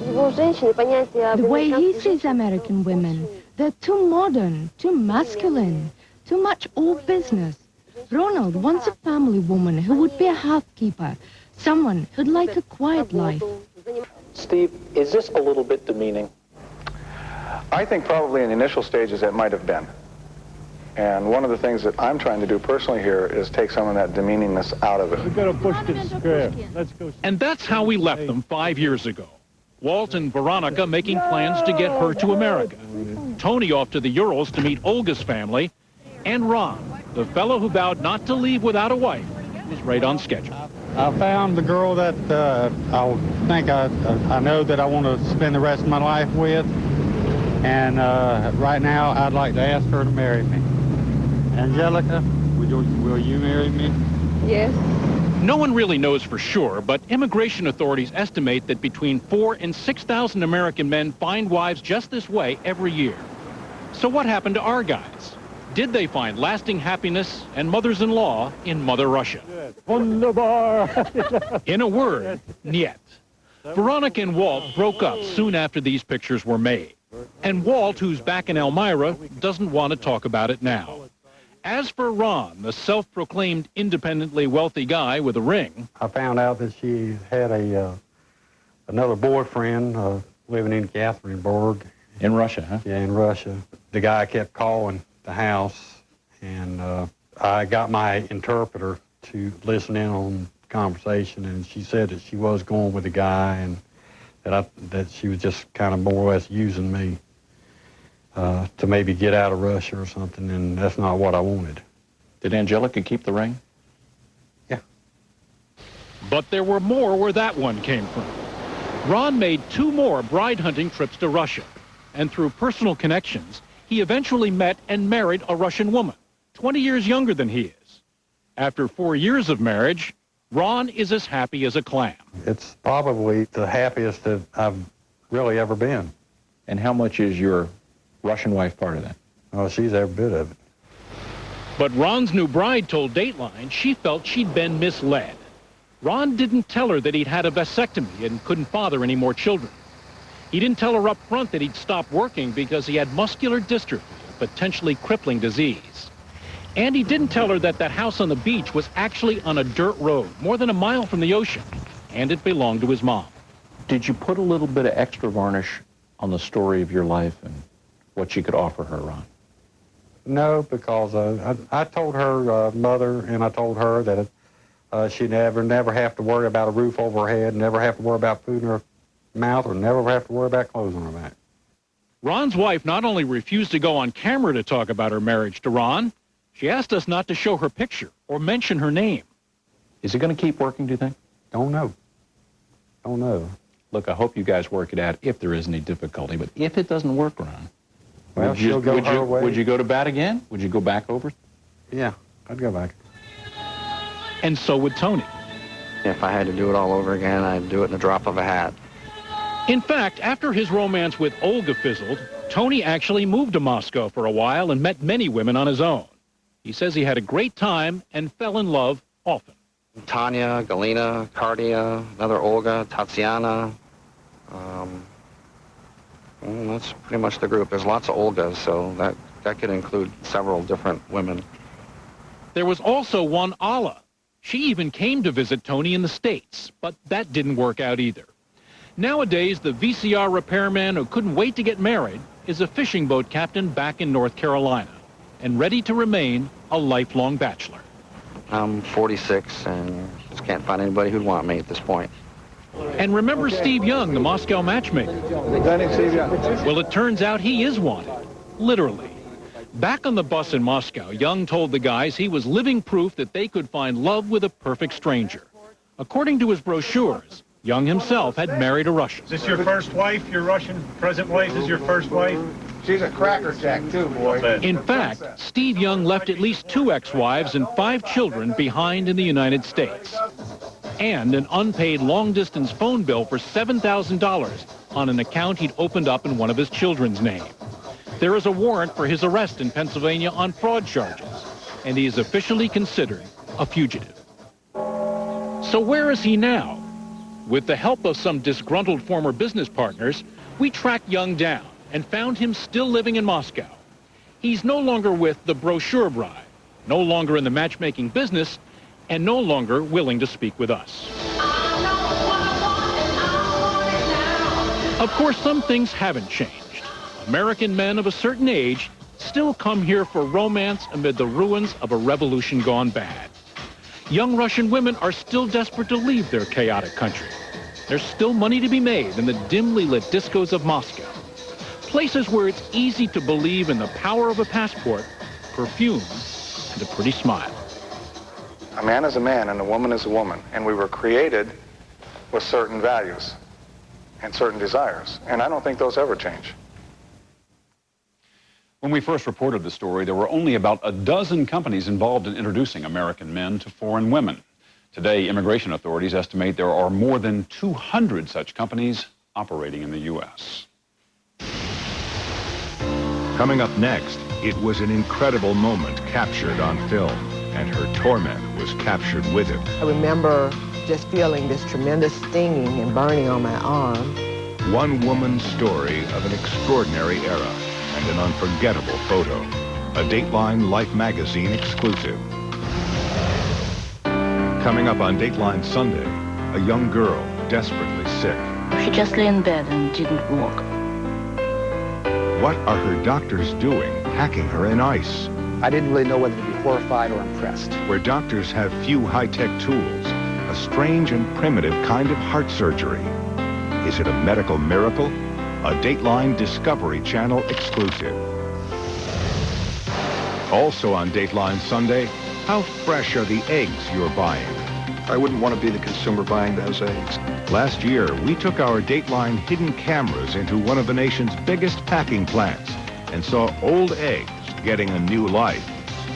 The way he sees American women, they're too modern, too masculine, too much all business. Ronald wants a family woman who would be a housekeeper, someone who'd like a quiet life. Steve, is this a little bit demeaning? I think probably in the initial stages it might have been. And one of the things that I'm trying to do personally here is take some of that demeaningness out of it. We've got to push this square. Let's go. And that's how we left them 5 years ago. Walt and Veronica making plans to get her to America. Tony off to the Urals to meet Olga's family. And Ron, the fellow who vowed not to leave without a wife, was right on schedule. I found the girl that I know that I want to spend the rest of my life with. And right now, I'd like to ask her to marry me. Angelica, will you marry me? Yes. No one really knows for sure, but immigration authorities estimate that between 4,000 and 6,000 American men find wives just this way every year. So what happened to our guys? Did they find lasting happiness and mothers-in-law in Mother Russia? Wunderbar. In a word, niet. Veronica and Walt broke up soon after these pictures were made. And Walt, who's back in Elmira, doesn't want to talk about it now. As for Ron, the self-proclaimed independently wealthy guy with a ring, I found out that she had another boyfriend living in Ekaterinburg. In Russia, huh? Yeah, in Russia. The guy kept calling the house, and I got my interpreter to listen in on the conversation, and she said that she was going with a guy, and that she was just kind of more or less using me to maybe get out of Russia or something, and that's not what I wanted. Did Angelica keep the ring? Yeah. but there were more where that one came from. Ron made 2 more bride hunting trips to Russia, and through personal connections, he eventually met and married a Russian woman, 20 years younger than he is. After 4 years of marriage, Ron is as happy as a clam. It's probably the happiest that I've really ever been. And how much is your Russian wife part of that? Oh, she's every bit of it. But Ron's new bride told Dateline she felt she'd been misled. Ron didn't tell her that he'd had a vasectomy and couldn't father any more children. He didn't tell her up front that he'd stopped working because he had muscular dystrophy, a potentially crippling disease. And he didn't tell her that that house on the beach was actually on a dirt road, more than a mile from the ocean, and it belonged to his mom. Did you put a little bit of extra varnish on the story of your life and what you could offer her, Ron? No, because I told her mother, and I told her that she'd never have to worry about a roof over her head, never have to worry about food in her mouth, or never have to worry about clothes on her back. Ron's wife not only refused to go on camera to talk about her marriage to Ron, she asked us not to show her picture or mention her name. Is he going to keep working, do you think? Don't know. don't know. Look, I hope you guys work it out if there is any difficulty, but if it doesn't work, Ron, Well, she'll go her way. would you go to bat again? Would you go back over? Yeah, I'd go back. And so would Tony. If I had to do it all over again, I'd do it in a drop of a hat. In fact, after his romance with Olga fizzled, Tony actually moved to Moscow for a while and met many women on his own. He says he had a great time and fell in love often. Tanya, Galina, Kardia, another Olga, Tatiana. That's pretty much the group. There's lots of Olgas, so that could include several different women. There was also one Alla. She even came to visit Tony in the States, but that didn't work out either. Nowadays, the VCR repairman who couldn't wait to get married is a fishing boat captain back in North Carolina and ready to remain a lifelong bachelor. I'm 46 and just can't find anybody who'd want me at this point. And remember Steve Young, the Moscow matchmaker? Well, it turns out he is wanted, literally. Back on the bus in Moscow, Young told the guys he was living proof that they could find love with a perfect stranger. According to his brochures, Young himself had married a Russian. Is this your first wife? Your Russian present wife is your first wife? She's a crackerjack, too, boy. In fact, Steve Young left at least 2 ex-wives and 5 children behind in the United States. And an unpaid long-distance phone bill for $7,000 on an account he'd opened up in one of his children's name. There is a warrant for his arrest in Pennsylvania on fraud charges, and he is officially considered a fugitive. So where is he now? With the help of some disgruntled former business partners, we tracked Young down and found him still living in Moscow. He's no longer with the brochure bride, no longer in the matchmaking business, and no longer willing to speak with us. Of course, some things haven't changed. American men of a certain age still come here for romance amid the ruins of a revolution gone bad. Young Russian women are still desperate to leave their chaotic country. There's still money to be made in the dimly lit discos of Moscow, places where it's easy to believe in the power of a passport, perfume, and a pretty smile. A man is a man and a woman is a woman, and we were created with certain values and certain desires, and I don't think those ever change. When we first reported the story, there were only about a dozen companies involved in introducing American men to foreign women. Today, immigration authorities estimate there are more than 200 such companies operating in the U.S. Coming up next, it was an incredible moment captured on film, and her torment was captured with it. I remember just feeling this tremendous stinging and burning on my arm. One woman's story of an extraordinary era and an unforgettable photo. A Dateline Life magazine exclusive. Coming up on Dateline Sunday, a young girl desperately sick. She just lay in bed and didn't walk. What are her doctors doing, packing her in ice? I didn't really know whether to be horrified or impressed. Where doctors have few high-tech tools, a strange and primitive kind of heart surgery. Is it a medical miracle? A Dateline Discovery Channel exclusive. Also on Dateline Sunday, how fresh are the eggs you're buying? I wouldn't want to be the consumer buying those eggs. Last year, we took our Dateline hidden cameras into one of the nation's biggest packing plants and saw old eggs getting a new life.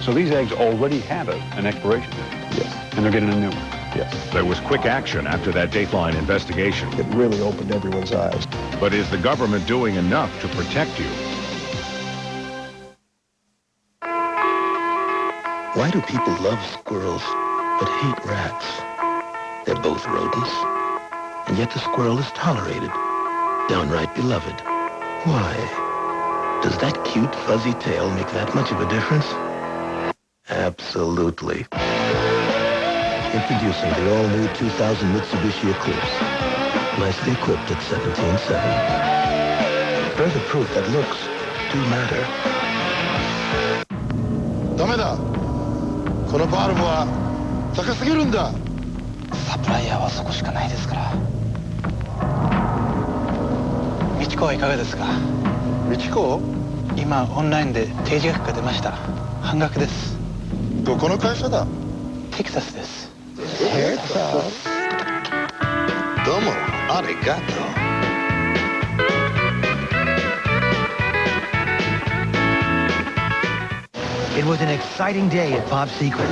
So these eggs already have an expiration date? Yes. And they're getting a new one? Yes. There was quick action after that Dateline investigation. It really opened everyone's eyes. But is the government doing enough to protect you? Why do people love squirrels but hate rats? They're both rodents, and yet the squirrel is tolerated, downright beloved. Why? Does that cute fuzzy tail make that much of a difference? Absolutely. Introducing the all-new 2000 Mitsubishi Eclipse. Nicely equipped at 17.7. Further proof that looks do matter. ダメだ。このバルブは高すぎるんだ。サプライヤーはそこしかないですから。美智子はいかがですか。美智子？今オンラインで提示額が出ました。半額です。どこの会社だ？テキサスです。Domo arigato. It was an exciting day at Pop's Secret.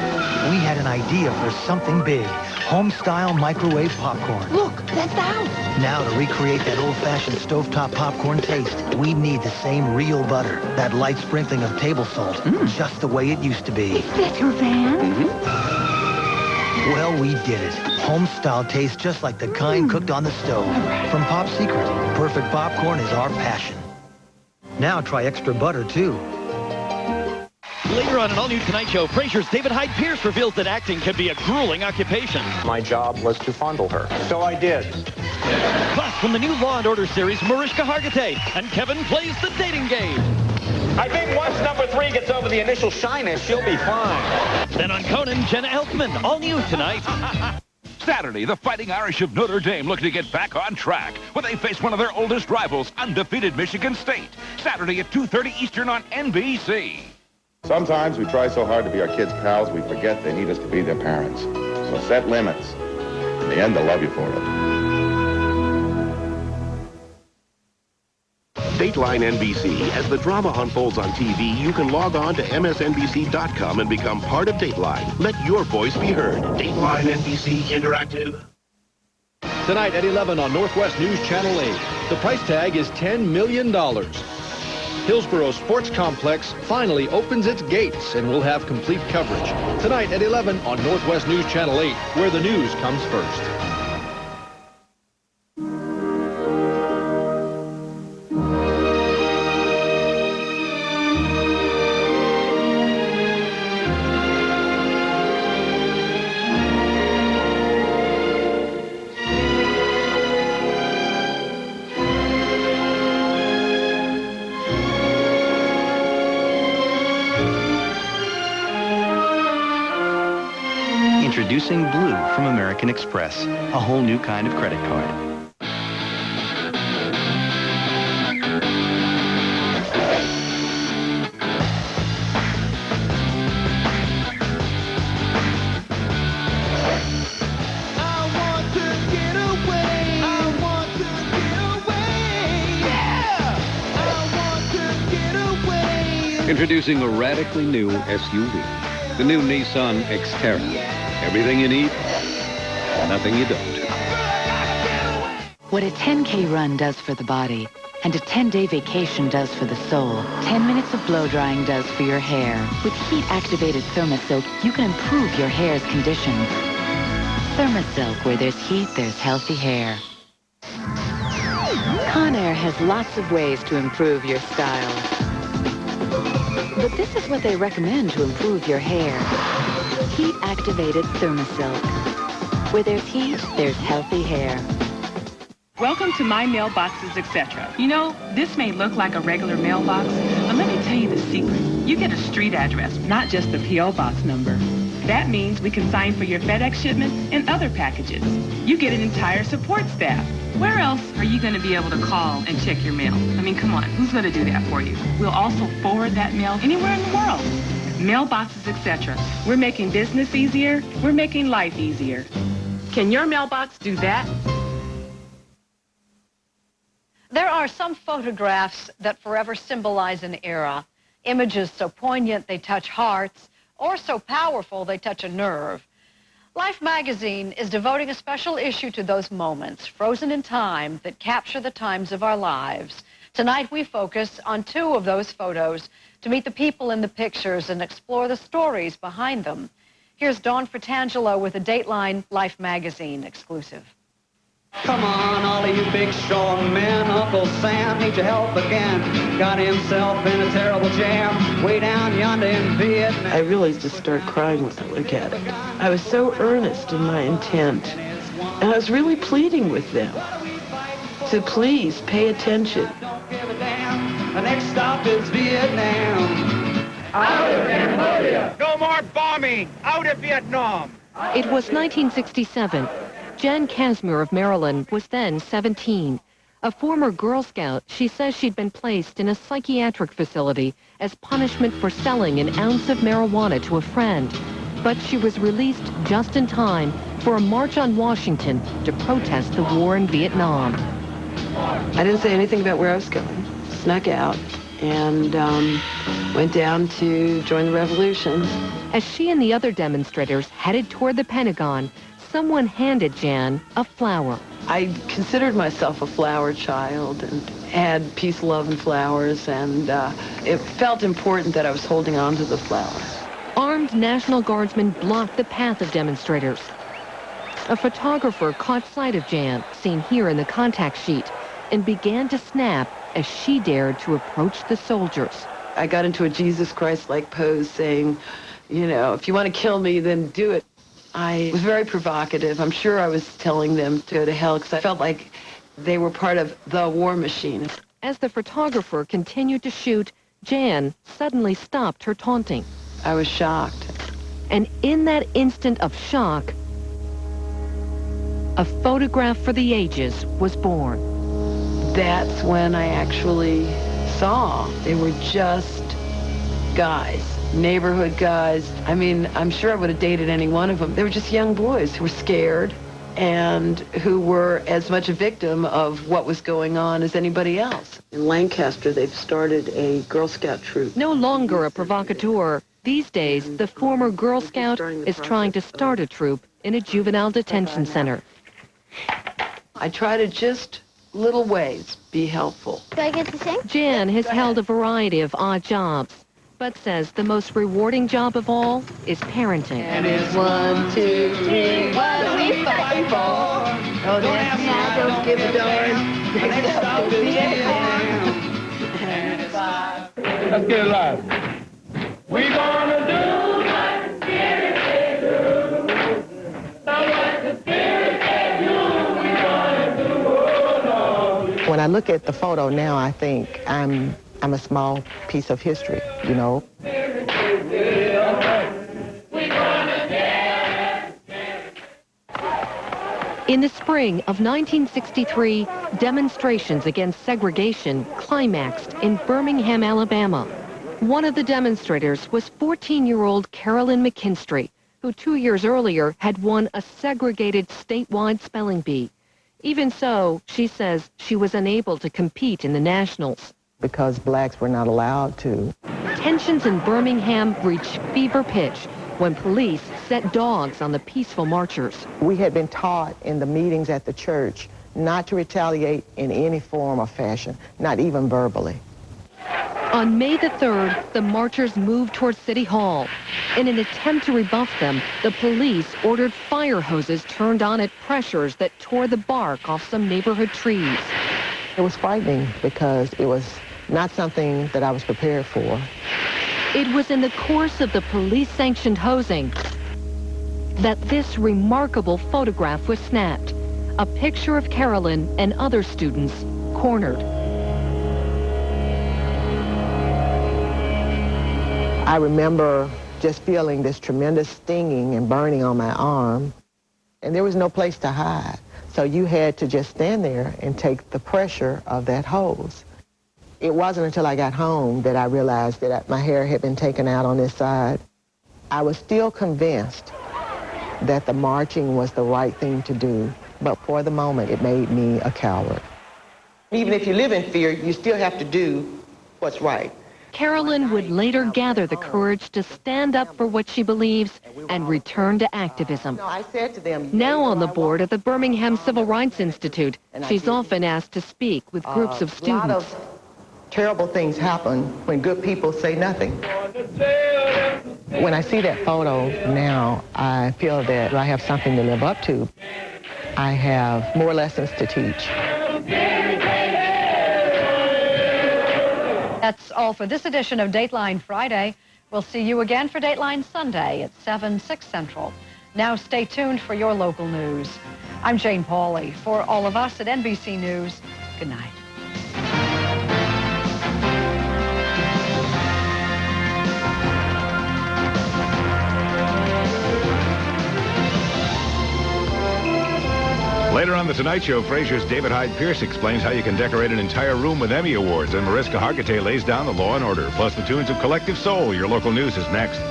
We had an idea for something big. Home-style microwave popcorn. Look, that's the house. Now, to recreate that old-fashioned stovetop popcorn taste, we need the same real butter, that light sprinkling of table salt, just the way it used to be. It's better than. Well, we did it. Home-style taste just like the kind cooked on the stove. From Pop's Secret, perfect popcorn is our passion. Now try extra butter, too. Later on an all-new Tonight Show, Frasier's David Hyde Pierce reveals that acting can be a grueling occupation. My job was to fondle her. So I did. Plus, from the new Law & Order series, Mariska Hargitay, and Kevin plays the dating game. I think once number 3 gets over the initial shyness, she'll be fine. Then on Conan, Jenna Elfman, all new tonight. Saturday, the Fighting Irish of Notre Dame look to get back on track when they face one of their oldest rivals, undefeated Michigan State. Saturday at 2:30 Eastern on NBC. Sometimes we try so hard to be our kids' pals, we forget they need us to be their parents. So set limits. In the end, they'll love you for it. Dateline NBC. As the drama unfolds on TV, you can log on to msnbc.com and become part of Dateline. Let your voice be heard. Dateline NBC Interactive. Tonight at 11 on Northwest News Channel 8. The price tag is $10 million. Hillsborough Sports Complex finally opens its gates and will have complete coverage. Tonight at 11 on Northwest News Channel 8, where the news comes first. Introducing Blue from American Express, a whole new kind of credit card. Introducing a radically new SUV, the new Nissan Xterra. Everything you need, nothing you don't. What a 10K run does for the body and a 10-day vacation does for the soul, 10 minutes of blow drying does for your hair. With heat-activated Thermosilk, you can improve your hair's condition. Thermosilk, where there's heat, there's healthy hair. Conair has lots of ways to improve your style. But this is what they recommend to improve your hair. Heat-activated Thermosilk. Where there's heat, there's healthy hair. Welcome to My Mailboxes, etc. You know, this may look like a regular mailbox, but let me tell you the secret. You get a street address, not just the P.O. box number. That means we can sign for your FedEx shipment and other packages. You get an entire support staff. Where else are you going to be able to call and check your mail? I mean, come on, who's going to do that for you? We'll also forward that mail anywhere in the world. Mailboxes, etc. We're making business easier. We're making life easier. Can your mailbox do that? There are some photographs that forever symbolize an era. Images so poignant they touch hearts, or so powerful they touch a nerve. Life magazine is devoting a special issue to those moments, frozen in time, that capture the times of our lives. Tonight we focus on 2 of those photos to meet the people in the pictures and explore the stories behind them. Here's Dawn Fratangelo with a Dateline Life magazine exclusive. Come on, all of you big strong men, Uncle Sam needs your help again. Got himself in a terrible jam way down yonder in Vietnam. I really just start crying when I look at it. I was so earnest in my intent, and I was really pleading with them to please pay attention. The next stop is Vietnam. Out of Cambodia! No more bombing! Out of Vietnam! It was 1967. Jen Casimir of Maryland was then 17. A former Girl Scout, she says she'd been placed in a psychiatric facility as punishment for selling an ounce of marijuana to a friend. But she was released just in time for a march on Washington to protest the war in Vietnam. I didn't say anything about where I was going. Snuck out and went down to join the revolution. As she and the other demonstrators headed toward the Pentagon, someone handed Jan a flower. I considered myself a flower child and had peace, love, and flowers, and it felt important that I was holding on to the flower. Armed National Guardsmen blocked the path of demonstrators. A photographer caught sight of Jan, seen here in the contact sheet, and began to snap as she dared to approach the soldiers. I got into a Jesus Christ-like pose saying, you know, if you want to kill me, then do it. I was very provocative. I'm sure I was telling them to go to hell because I felt like they were part of the war machine. As the photographer continued to shoot, Jan suddenly stopped her taunting. I was shocked. And in that instant of shock, a photograph for the ages was born. That's when I actually saw they were just guys, neighborhood guys. I mean, I'm sure I would have dated any one of them. They were just young boys who were scared and who were as much a victim of what was going on as anybody else. In Lancaster, they've started a Girl Scout troop. No longer a provocateur, these days the former Girl Scout is trying to start a troop in a juvenile detention center. I try to just little ways be helpful. Do I get to sing? Jan has held a variety of odd jobs, but says the most rewarding job of all is parenting. And it's 1, 2, 3, what are we fighting for? Don't ask me, don't give a darn. Next stop is Let's get it live. We gonna do what the Spirit said do. What the Spirit said do, we gonna do. Oh, no. When I look at the photo now, I think I'm a small piece of history, you know. In the spring of 1963, demonstrations against segregation climaxed in Birmingham, Alabama. One of the demonstrators was 14-year-old Carolyn McKinstry, who 2 years earlier had won a segregated statewide spelling bee. Even so, she says she was unable to compete in the nationals. Because blacks were not allowed to. Tensions in Birmingham reached fever pitch when police set dogs on the peaceful marchers. We had been taught in the meetings at the church not to retaliate in any form or fashion, not even verbally. On May the 3rd, the marchers moved toward City Hall. In an attempt to rebuff them, the police ordered fire hoses turned on at pressures that tore the bark off some neighborhood trees. It was frightening because it was not something that I was prepared for. It was in the course of the police-sanctioned hosing that this remarkable photograph was snapped. A picture of Carolyn and other students cornered. I remember just feeling this tremendous stinging and burning on my arm, and there was no place to hide. So you had to just stand there and take the pressure of that hose. It wasn't until I got home that I realized that my hair had been taken out on this side. I was still convinced that the marching was the right thing to do, but for the moment it made me a coward. Even if you live in fear, you still have to do what's right. Carolyn would later gather the courage to stand up for what she believes and return to activism. I said to them, now on the board of the Birmingham Civil Rights Institute, she's often asked to speak with groups of students. A lot of terrible things happen when good people say nothing. When I see that photo now, I feel that I have something to live up to. I have more lessons to teach. That's all for this edition of Dateline Friday. We'll see you again for Dateline Sunday at 7, 6 Central. Now stay tuned for your local news. I'm Jane Pauley. For all of us at NBC News, good night. Later on The Tonight Show, Frasier's David Hyde Pierce explains how you can decorate an entire room with Emmy Awards, and Mariska Hargitay lays down the law and order, plus the tunes of Collective Soul. Your local news is next.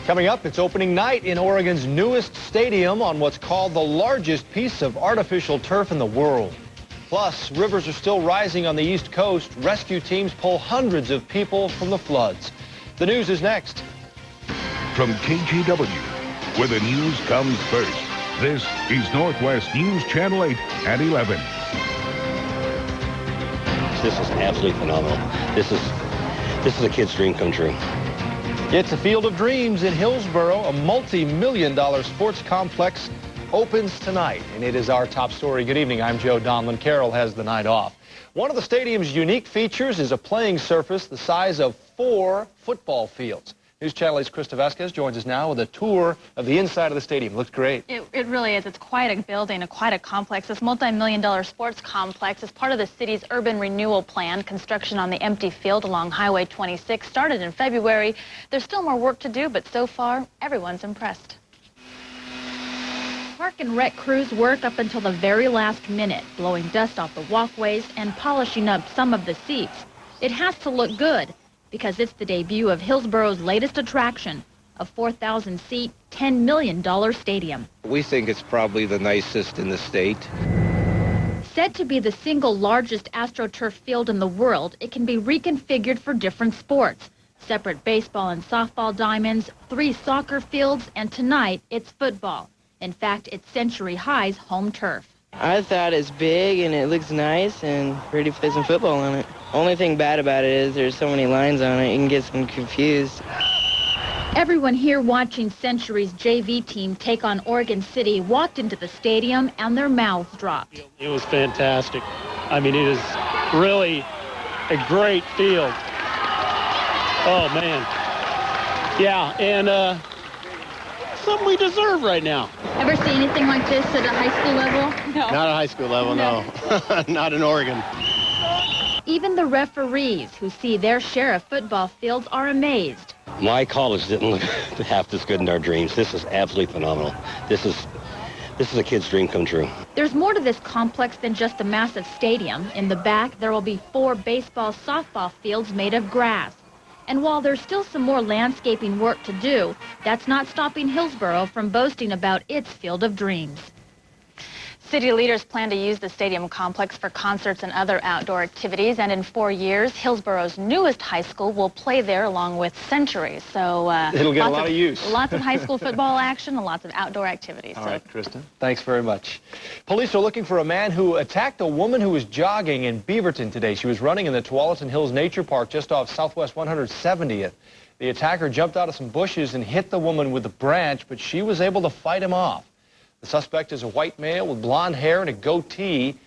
Coming up, it's opening night in Oregon's newest stadium on what's called the largest piece of artificial turf in the world. Plus, rivers are still rising on the East Coast. Rescue teams pull hundreds of people from the floods. The news is next. From KGW, where the news comes first, this is Northwest News Channel 8 at 11. This is absolutely phenomenal. This is a kid's dream come true. It's a field of dreams in Hillsboro. A multi-million-dollar sports complex opens tonight, and it is our top story. Good evening. I'm Joe Donlin. Carol has the night off. One of the stadium's unique features is a playing surface the size of 4 football fields. News Channel 8's Krista Vasquez joins us now with a tour of the inside of the stadium. Looks great. It really is. It's quite a building, quite a complex. This multi-million-dollar sports complex is part of the city's urban renewal plan. Construction on the empty field along Highway 26 started in February. There's still more work to do, but so far, everyone's impressed. Park and rec crews work up until the very last minute, blowing dust off the walkways and polishing up some of the seats. It has to look good, because it's the debut of Hillsboro's latest attraction, a 4,000-seat, $10 million stadium. We think it's probably the nicest in the state. Said to be the single largest AstroTurf field in the world, it can be reconfigured for different sports. Separate baseball and softball diamonds, 3 soccer fields, and tonight it's football. In fact, it's Century High's home turf. I thought it's big and it looks nice and ready to play some football on it. Only thing bad about it is there's so many lines on it, you can get some confused. Everyone here watching Century's JV team take on Oregon City walked into the stadium and their mouths dropped. It was fantastic. I mean, it is really a great field. Oh, man. Yeah, and something we deserve right now. Ever see anything like this at a high school level? No. Not at high school level, no. Not in Oregon. Even the referees who see their share of football fields are amazed. My college didn't look half this good in our dreams. This is absolutely phenomenal. This is a kid's dream come true. There's more to this complex than just a massive stadium. In the back, there will be 4 baseball, softball fields made of grass. And while there's still some more landscaping work to do, that's not stopping Hillsboro from boasting about its field of dreams. City leaders plan to use the stadium complex for concerts and other outdoor activities, and in 4 years, Hillsboro's newest high school will play there along with Century. So it'll get a lot of use. Lots of high school football action and lots of outdoor activities. All right, Kristen. Thanks very much. Police are looking for a man who attacked a woman who was jogging in Beaverton today. She was running in the Tualatin Hills Nature Park just off Southwest 170th. The attacker jumped out of some bushes and hit the woman with a branch, but she was able to fight him off. The suspect is a white male with blonde hair and a goatee.